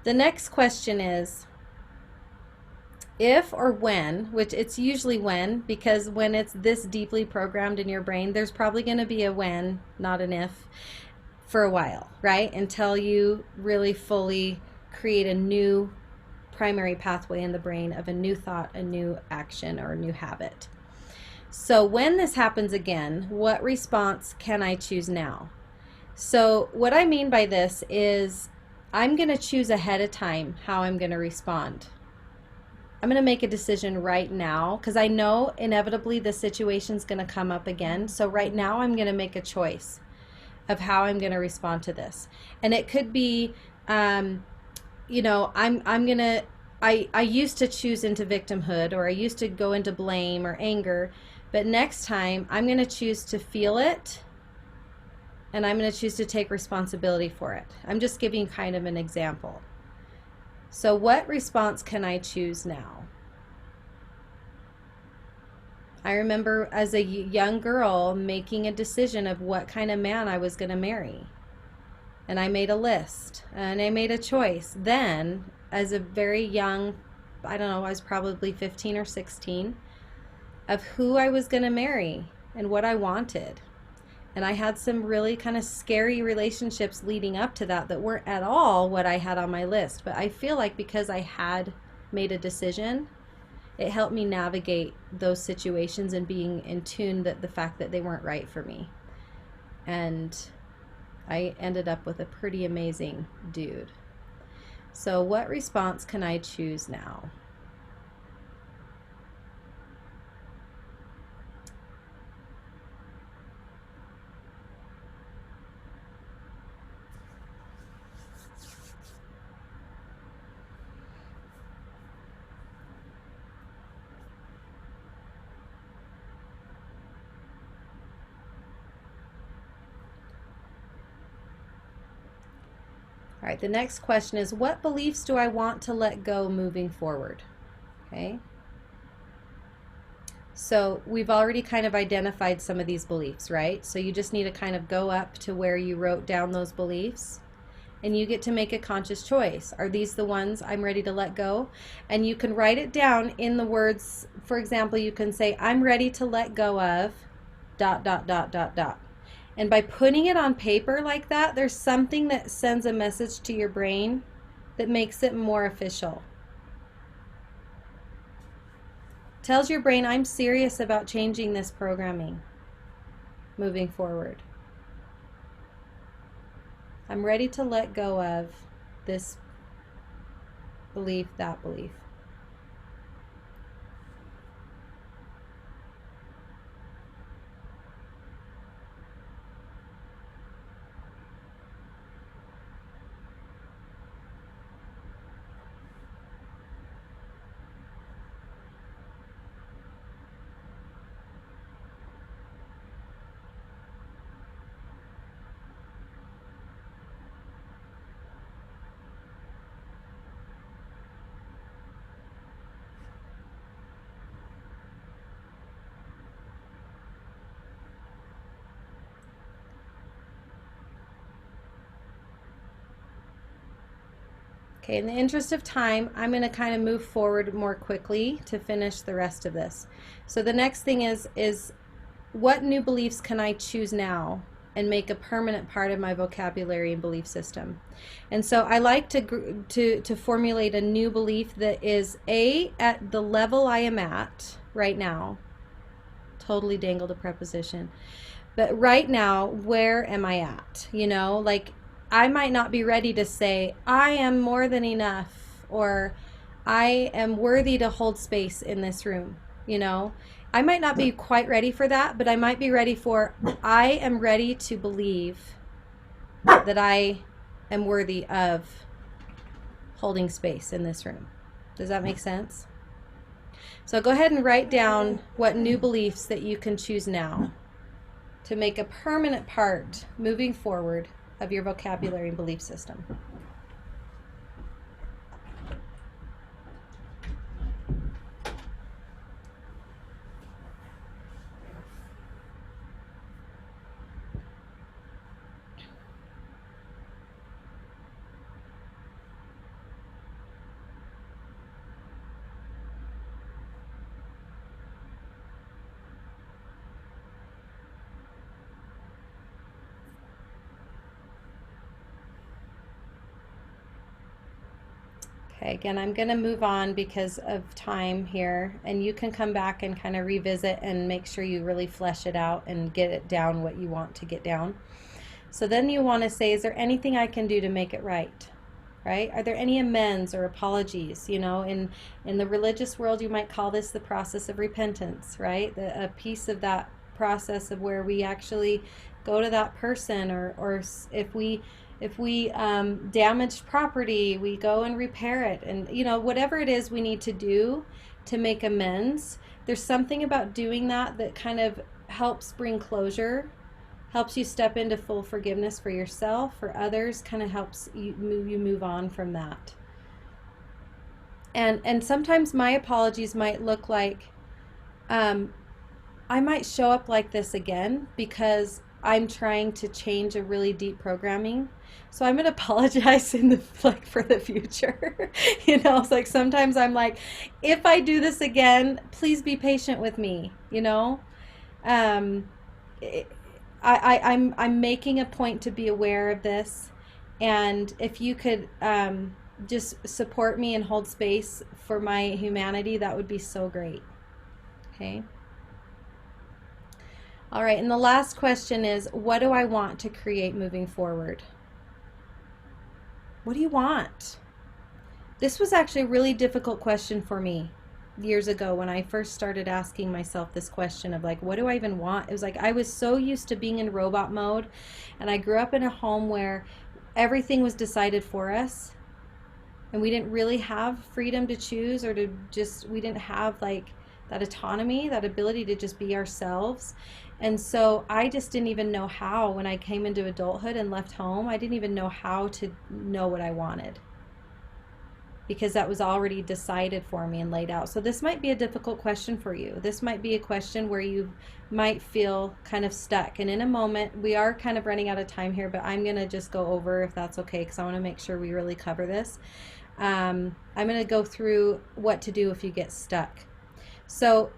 The next question is, if or when, which it's usually when, because when it's this deeply programmed in your brain, there's probably going to be a when, not an if, for a while, right? Until you really fully create a new primary pathway in the brain of a new thought, a new action, or a new habit. So when this happens again, what response can I choose now? So what I mean by this is I'm going to choose ahead of time how I'm going to respond. I'm going to make a decision right now because I know inevitably the situation's going to come up again. So right now I'm going to make a choice of how I'm going to respond to this. And it could be, you know, I used to choose into victimhood, or I used to go into blame or anger, but next time I'm going to choose to feel it, and I'm going to choose to take responsibility for it. I'm just giving kind of an example. So what response can I choose now? I remember as a young girl making a decision of what kind of man I was going to marry. And I made a list and I made a choice. Then, as a very young, I don't know, I was probably 15 or 16, of who I was going to marry and what I wanted. And I had some really kind of scary relationships leading up to that weren't at all what I had on my list. But I feel like because I had made a decision, it helped me navigate those situations and being in tune that the fact that they weren't right for me. And I ended up with a pretty amazing dude. So what response can I choose now? All right, the next question is, what beliefs do I want to let go moving forward? Okay. So we've already kind of identified some of these beliefs, right? So you just need to kind of go up to where you wrote down those beliefs, and you get to make a conscious choice. Are these the ones I'm ready to let go? And you can write it down in the words. For example, you can say, I'm ready to let go of ... And by putting it on paper like that, there's something that sends a message to your brain that makes it more official. Tells your brain, I'm serious about changing this programming moving forward. I'm ready to let go of this belief, that belief. Okay, in the interest of time, I'm going to kind of move forward more quickly to finish the rest of this. So the next thing is what new beliefs can I choose now and make a permanent part of my vocabulary and belief system? And so I like to formulate a new belief that is at the level I am at right now. Totally dangled a preposition. But right now, where am I at? You know, like, I might not be ready to say, I am more than enough, or I am worthy to hold space in this room, you know. I might not be quite ready for that, but I might be ready for, I am ready to believe that I am worthy of holding space in this room. Does that make sense? So go ahead and write down what new beliefs that you can choose now to make a permanent part moving forward of your vocabulary and belief system. Okay, again, I'm going to move on because of time here, and you can come back and kind of revisit and make sure you really flesh it out and get it down what you want to get down. So then you want to say, is there anything I can do to make it right? Right? Are there any amends or apologies? You know, in the religious world, you might call this the process of repentance, right? A piece of that process of where we actually go to that person, or if we damaged property, we go and repair it, and you know, whatever it is we need to do to make amends. There's something about doing that kind of helps bring closure, helps you step into full forgiveness for yourself, for others, kind of helps you move on from that. And sometimes my apologies might look like I might show up like this again because I'm trying to change a really deep programming. So I'm going to apologize for the future. You know, it's like sometimes I'm like, if I do this again, please be patient with me, you know? I'm making a point to be aware of this, and if you could just support me and hold space for my humanity, that would be so great. Okay. All right, and the last question is, what do I want to create moving forward? What do you want? This was actually a really difficult question for me years ago when I first started asking myself this question of like, what do I even want? It was like I was so used to being in robot mode, and I grew up in a home where everything was decided for us, and we didn't really have freedom to choose, or we didn't have like that autonomy, that ability to just be ourselves. And so I just didn't even know how, when I came into adulthood and left home, I didn't even know how to know what I wanted, because that was already decided for me and laid out. So this might be a difficult question for you. This might be a question where you might feel kind of stuck. And in a moment, we are kind of running out of time here, but I'm going to just go over, if that's okay, because I want to make sure we really cover this. I'm going to go through what to do if you get stuck. So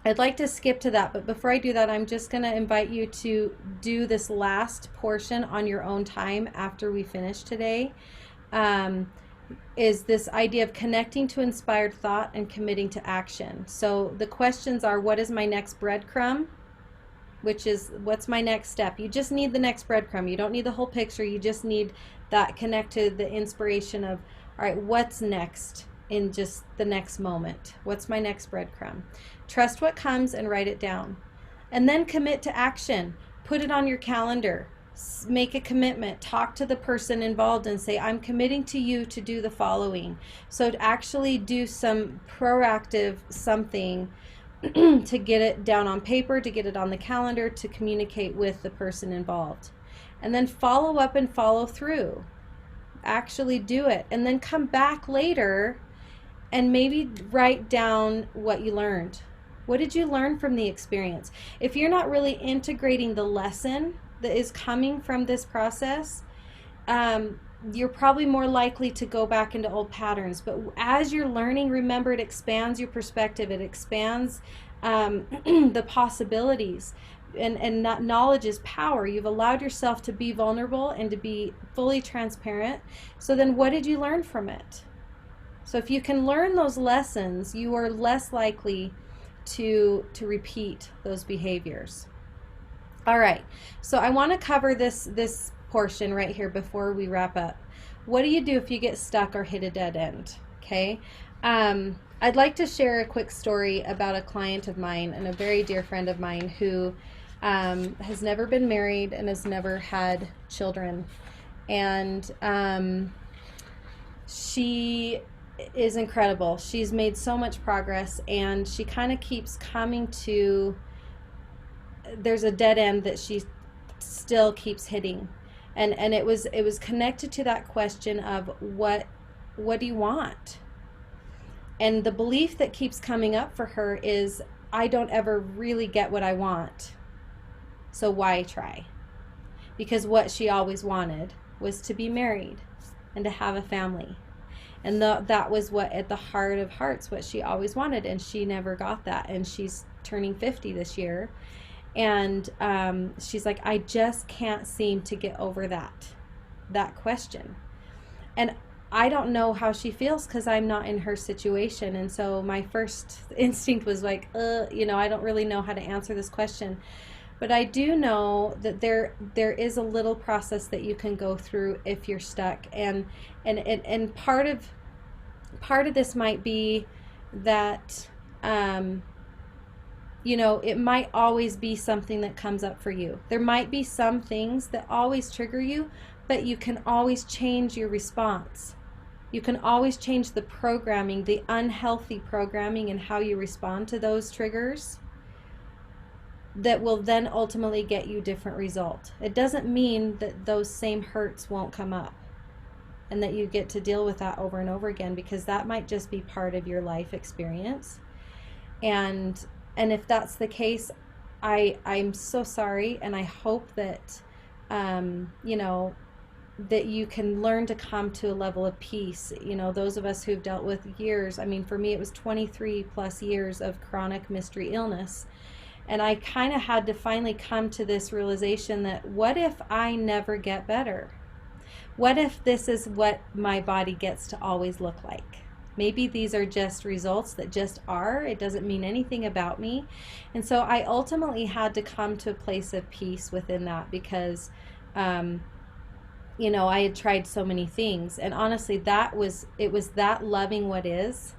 I'd like to skip to that, but before I do that, I'm just going to invite you to do this last portion on your own time after we finish today. Is this idea of connecting to inspired thought and committing to action. So the questions are, what is my next breadcrumb? Which is, what's my next step? You just need the next breadcrumb. You don't need the whole picture. You just need that connected, the inspiration of, all right, what's next in just the next moment? What's my next breadcrumb? Trust what comes and write it down. And then commit to action. Put it on your calendar. Make a commitment. Talk to the person involved and say, I'm committing to you to do the following. So to actually do some proactive something to get it down on paper, to get it on the calendar, to communicate with the person involved. And then follow up and follow through. Actually do it. And then come back later and maybe write down what you learned. What did you learn from the experience? If you're not really integrating the lesson that is coming from this process, you're probably more likely to go back into old patterns. But as you're learning, remember, it expands your perspective. It expands the possibilities. And that knowledge is power. You've allowed yourself to be vulnerable and to be fully transparent. So then what did you learn from it? So if you can learn those lessons, you are less likely to repeat those behaviors. All right, so I want to cover this portion right here before we wrap up. What do you do if you get stuck or hit a dead end? Okay, I'd like to share a quick story about a client of mine and a very dear friend of mine who has never been married and has never had children. And she is incredible. She's made so much progress, and she kind of keeps coming to, there's a dead end that she still keeps hitting. And it was connected to that question of what do you want? And the belief that keeps coming up for her is, I don't ever really get what I want, so why try? Because what she always wanted was to be married and to have a family. And that was what, at the heart of hearts, what she always wanted, and she never got that. And she's turning 50 this year, and she's like, I just can't seem to get over that question. And I don't know how she feels because I'm not in her situation. And so my first instinct was like, I don't really know how to answer this question. But I do know that there is a little process that you can go through if you're stuck. And part of this might be that, it might always be something that comes up for you. There might be some things that always trigger you, but you can always change your response. You can always change the programming, the unhealthy programming, and how you respond to those triggers that will then ultimately get you different results. It doesn't mean that those same hurts won't come up and that you get to deal with that over and over again, because that might just be part of your life experience. And if that's the case, I'm so sorry, and I hope that that you can learn to come to a level of peace. Those of us who've dealt with years, for me it was 23 plus years of chronic mystery illness. And I kind of had to finally come to this realization that, what if I never get better? What if this is what my body gets to always look like? Maybe these are just results that just are. It doesn't mean anything about me. And so I ultimately had to come to a place of peace within that, because I had tried so many things. And honestly, it was that loving what is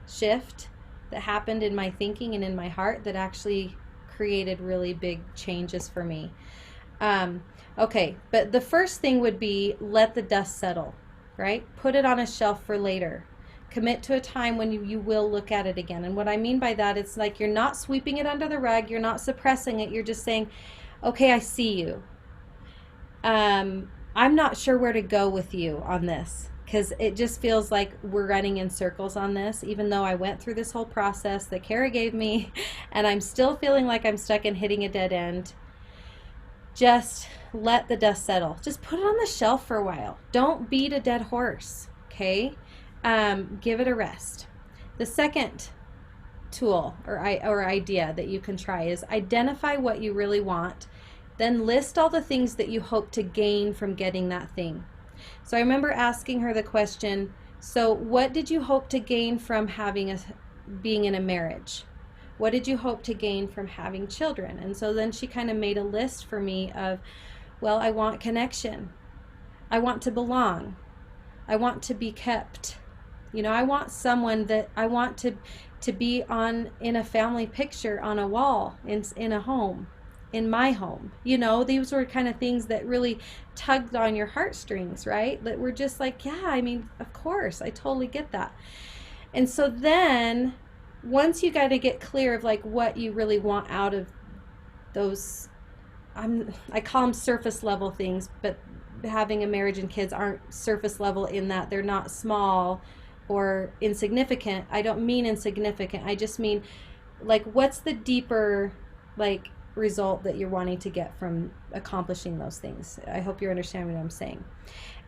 shift that happened in my thinking and in my heart that actually created really big changes for me. Okay, but the first thing would be, let the dust settle, right? Put it on a shelf for later. Commit to a time when you will look at it again. And what I mean by that, it's like you're not sweeping it under the rug, you're not suppressing it, you're just saying, okay, I see you. I'm not sure where to go with you on this, because it just feels like we're running in circles on this, even though I went through this whole process that Kara gave me, and I'm still feeling like I'm stuck and hitting a dead end. Just let the dust settle. Just put it on the shelf for a while. Don't beat a dead horse, okay? Give it a rest. The second tool or idea that you can try is identify what you really want. Then list all the things that you hope to gain from getting that thing. So I remember asking her the question, so what did you hope to gain from being in a marriage? What did you hope to gain from having children? And so then she kind of made a list for me of, well, I want connection. I want to belong. I want to be kept. I want someone that I want to be in a family picture on a wall in a home. In my home. These were kind of things that really tugged on your heartstrings, right? That were just like, yeah, of course, I totally get that. And so then, once you got to get clear of like what you really want out of those, I call them surface level things, but having a marriage and kids aren't surface level in that they're not small or insignificant. I don't mean insignificant. I just mean, like, what's the deeper, like, result that you're wanting to get from accomplishing those things. I hope you're understanding what I'm saying.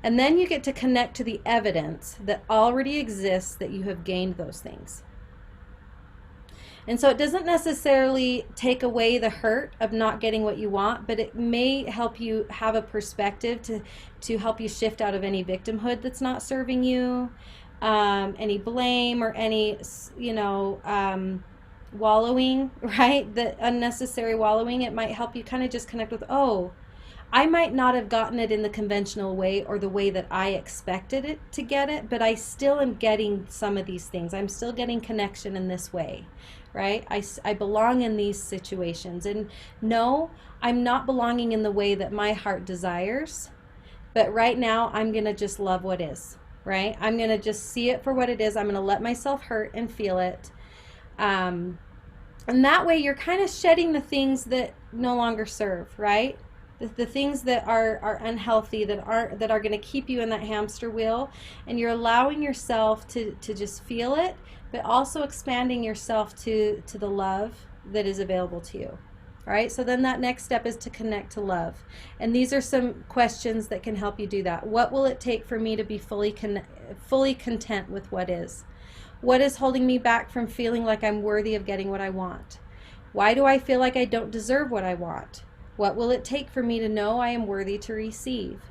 And then you get to connect to the evidence that already exists that you have gained those things. And so it doesn't necessarily take away the hurt of not getting what you want, but it may help you have a perspective to help you shift out of any victimhood that's not serving you, any blame or any, wallowing, right? The unnecessary wallowing. It might help you kind of just connect with, oh, I might not have gotten it in the conventional way or the way that I expected it to get it, but I still am getting some of these things. I'm still getting connection in this way, right? I belong in these situations. And no, I'm not belonging in the way that my heart desires, but right now I'm going to just love what is, right? I'm going to just see it for what it is. I'm going to let myself hurt and feel it. And that way you're kind of shedding the things that no longer serve, right? the things that are unhealthy, that are going to keep you in that hamster wheel, and you're allowing yourself to just feel it, but also expanding yourself to the love that is available to you. All right, so then that next step is to connect to love. And these are some questions that can help you do that. What will it take for me to be fully content with what is? What is holding me back from feeling like I'm worthy of getting what I want? Why do I feel like I don't deserve what I want? What will it take for me to know I am worthy to receive?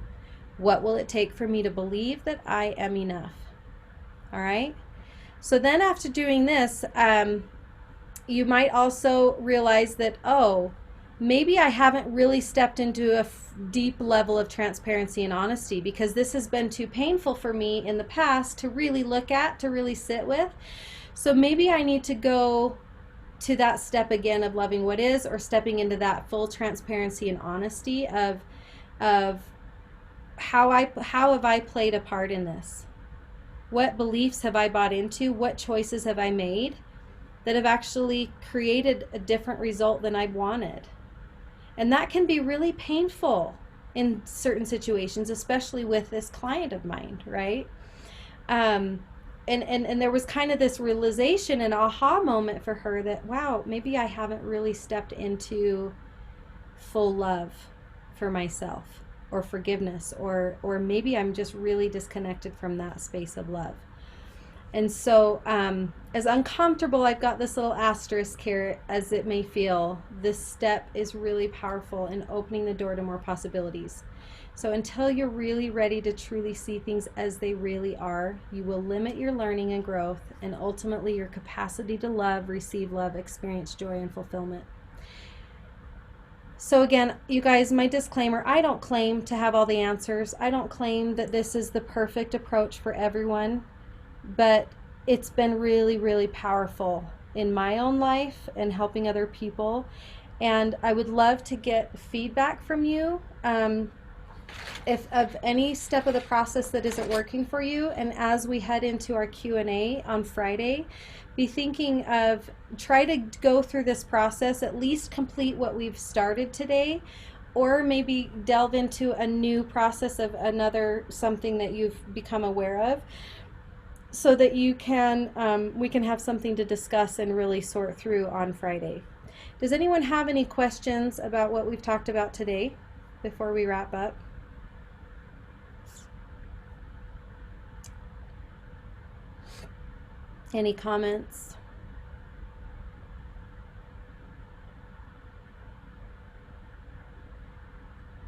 What will it take for me to believe that I am enough? All right. So then after doing this, you might also realize that, oh, maybe I haven't really stepped into a deep level of transparency and honesty because this has been too painful for me in the past to really look at, to really sit with. So maybe I need to go to that step again of loving what is, or stepping into that full transparency and honesty of how have I played a part in this? What beliefs have I bought into? What choices have I made that have actually created a different result than I wanted? And that can be really painful in certain situations, especially with this client of mine, right? And there was kind of this realization and aha moment for her that, wow, maybe I haven't really stepped into full love for myself, or forgiveness, or maybe I'm just really disconnected from that space of love. And so as uncomfortable, I've got this little asterisk here, as it may feel, this step is really powerful in opening the door to more possibilities. So until you're really ready to truly see things as they really are, you will limit your learning and growth, and ultimately your capacity to love, receive love, experience joy and fulfillment. So again, you guys, my disclaimer, I don't claim to have all the answers. I don't claim that this is the perfect approach for everyone, but it's been really, really powerful in my own life and helping other people. And I would love to get feedback from you. If of any step of the process that isn't working for you, and as we head into our Q&A on Friday, be thinking of, try to go through this process, at least complete what we've started today, or maybe delve into a new process of another something that you've become aware of, so that you can we can have something to discuss and really sort through on Friday. Does anyone have any questions about what we've talked about today before we wrap up? Any comments?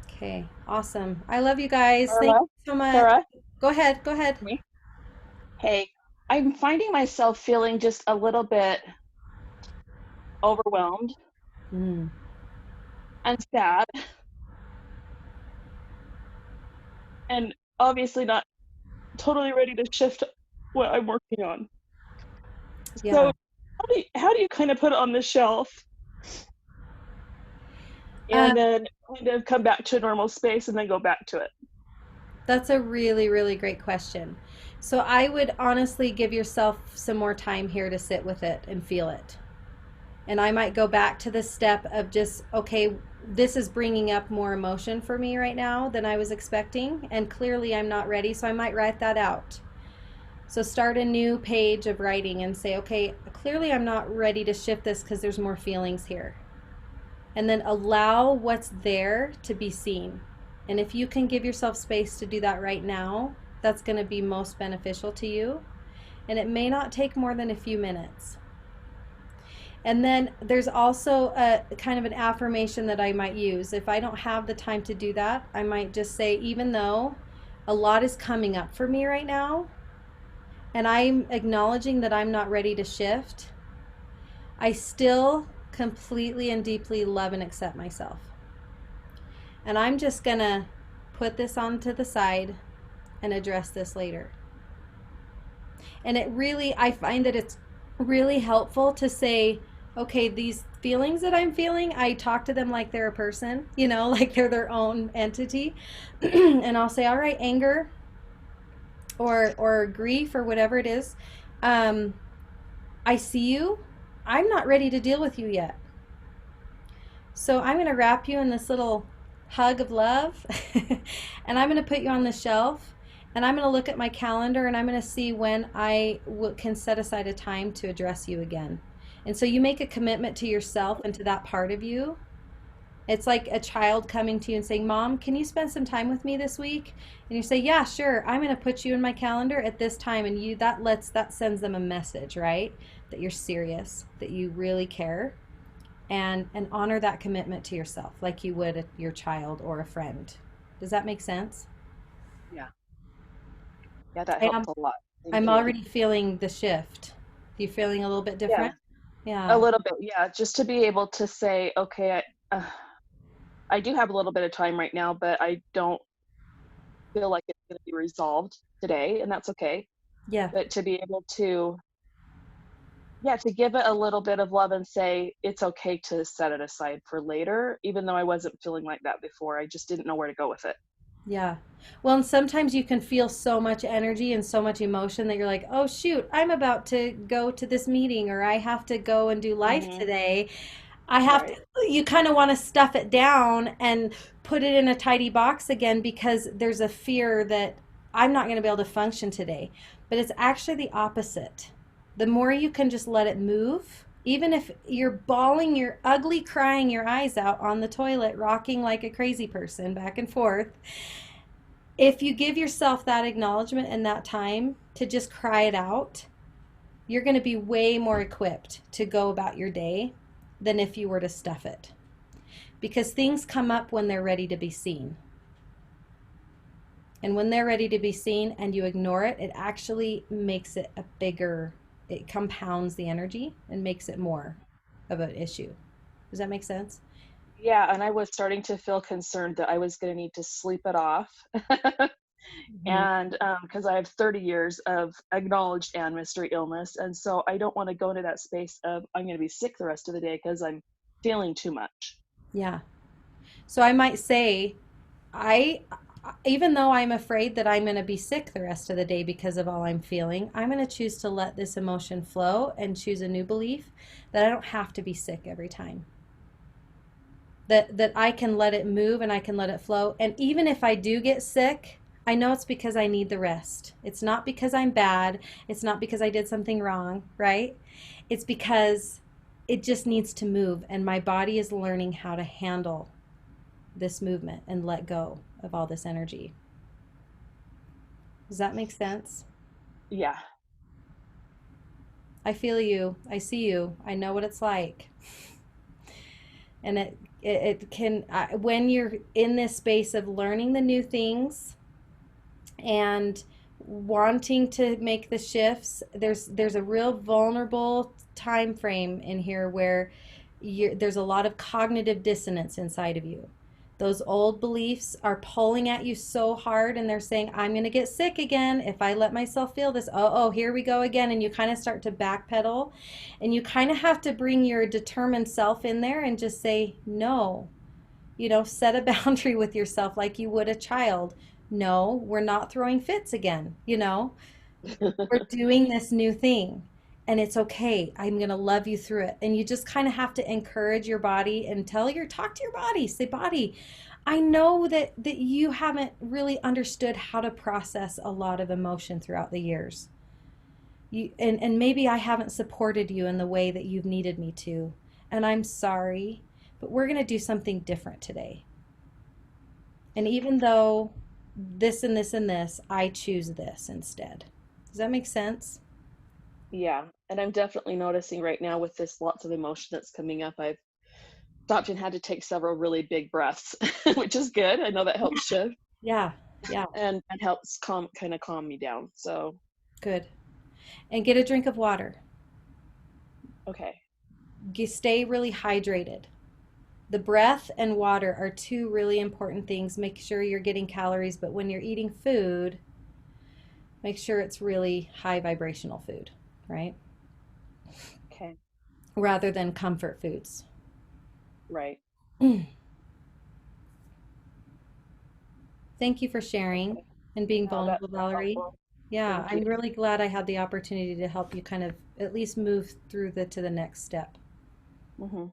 Okay, awesome. I love you guys. Thank you so much. Sarah, Go ahead, go ahead. me? Hey, I'm finding myself feeling just a little bit overwhelmed Mm. and sad, and obviously not totally ready to shift what I'm working on. Yeah. So how do you kind of put it on the shelf and then kind of come back to a normal space and then go back to it? That's a really, really great question. So I would honestly give yourself some more time here to sit with it and feel it. And I might go back to the step of just, okay, this is bringing up more emotion for me right now than I was expecting, and clearly I'm not ready, so I might write that out. So start a new page of writing and say, okay, clearly I'm not ready to shift this because there's more feelings here. And then allow what's there to be seen. And if you can give yourself space to do that right now, that's going to be most beneficial to you. And it may not take more than a few minutes. And then there's also a kind of an affirmation that I might use. If I don't have the time to do that, I might just say, even though a lot is coming up for me right now, and I'm acknowledging that I'm not ready to shift, I still completely and deeply love and accept myself. And I'm just gonna put this onto the side and address this later. And it really, I find that it's really helpful to say, okay, these feelings that I'm feeling, I talk to them like they're a person, you know, like they're their own entity. And I'll say, all right, anger or grief or whatever it is, I see you. I'm not ready to deal with you yet. So I'm going to wrap you in this little hug of love. And I'm going to put you on the shelf, and I'm going to look at my calendar, and I'm going to see when can set aside a time to address you again. And so you make a commitment to yourself and to that part of you. It's like a child coming to you and saying, Mom, can you spend some time with me this week? And you say, yeah, sure. I'm going to put you in my calendar at this time. And that sends them a message, right? That you're serious, that you really care, and honor that commitment to yourself like you would your child or a friend. Does that make sense? Yeah. Yeah, that I helps am, a lot. Thank I'm you. already feeling the shift. You feeling a little bit Yeah, different? a Yeah. little bit. Yeah, just to be able to say, okay, I do have a little bit of time right now, but I don't feel like it's going to be resolved today, and that's okay. Yeah. But to be able to, yeah, to give it a little bit of love and say it's okay to set it aside for later, even though I wasn't feeling like that before. I just didn't know where to go with it. Yeah. Well, and sometimes you can feel so much energy and so much emotion that you're like, oh, shoot, I'm about to go to this meeting, or I have to go and do life Hmm. today. I have to, Right. you kind of want to stuff it down and put it in a tidy box again because there's a fear that I'm not going to be able to function today. But it's actually the opposite. The more you can just let it move, even if you're bawling your ugly crying your eyes out on the toilet, rocking like a crazy person back and forth, if you give yourself that acknowledgement and that time to just cry it out, you're going to be way more equipped to go about your day than if you were to stuff it. Because things come up when they're ready to be seen. And when they're ready to be seen and you ignore it, it actually makes it it compounds the energy and makes it more of an issue. Does that make sense? Yeah, and I was starting to feel concerned that I was going to need to sleep it off. Mhm. And because I have 30 years of acknowledged and mystery illness. And so I don't want to go into that space of I'm going to be sick the rest of the day because I'm feeling too much. Yeah. So I might say, I, even though I'm afraid that I'm going to be sick the rest of the day because of all I'm feeling, I'm going to choose to let this emotion flow and choose a new belief that I don't have to be sick every time. That I can let it move and I can let it flow. And even if I do get sick, I know it's because I need the rest. It's not because I'm bad. It's not because I did something wrong, right? It's because it just needs to move and my body is learning how to handle this movement and let go of all this energy. Does that make sense? Yeah. I feel you. I see you. I know what it's like. And it can, when you're in this space of learning the new things and wanting to make the shifts, there's a real vulnerable time frame in here where there's a lot of cognitive dissonance inside of you. Those old beliefs are pulling at you so hard and they're saying, I'm going to get sick again if I let myself feel this. Oh, here we go again. And you kind of start to backpedal and you kind of have to bring your determined self in there and just say, no, set a boundary with yourself like you would a child. No, we're not throwing fits again. We're doing this new thing and it's okay. I'm going to love you through it. And you just kind of have to encourage your body and talk to your body. Say, body, I know that you haven't really understood how to process a lot of emotion throughout the years. And maybe I haven't supported you in the way that you've needed me to. And I'm sorry, but we're going to do something different today. And even though this and this and this, I choose this instead. Does that make sense? Yeah. And I'm definitely noticing right now with this lots of emotion that's coming up, I've stopped and had to take several really big breaths, which is good. I know that helps shift Yeah, yeah, and helps calm me down. So, good. And get a drink of water. okay. Stay really hydrated. The breath and water are two really important things. Make sure you're getting calories, but when you're eating food, make sure it's really high vibrational food, right? Okay. Rather than comfort foods. Right. Thank you for sharing Okay. and being No, that's vulnerable, so Valerie. helpful. Yeah, Thank you. I'm really glad I had the opportunity to help you kind of at least move through to the next step. Hmm.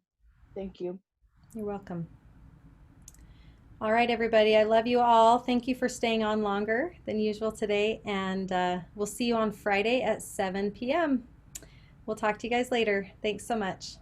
Thank you. You're welcome. All right, everybody. I love you all. Thank you for staying on longer than usual today. And we'll see you on Friday at 7 p.m. We'll talk to you guys later. Thanks so much.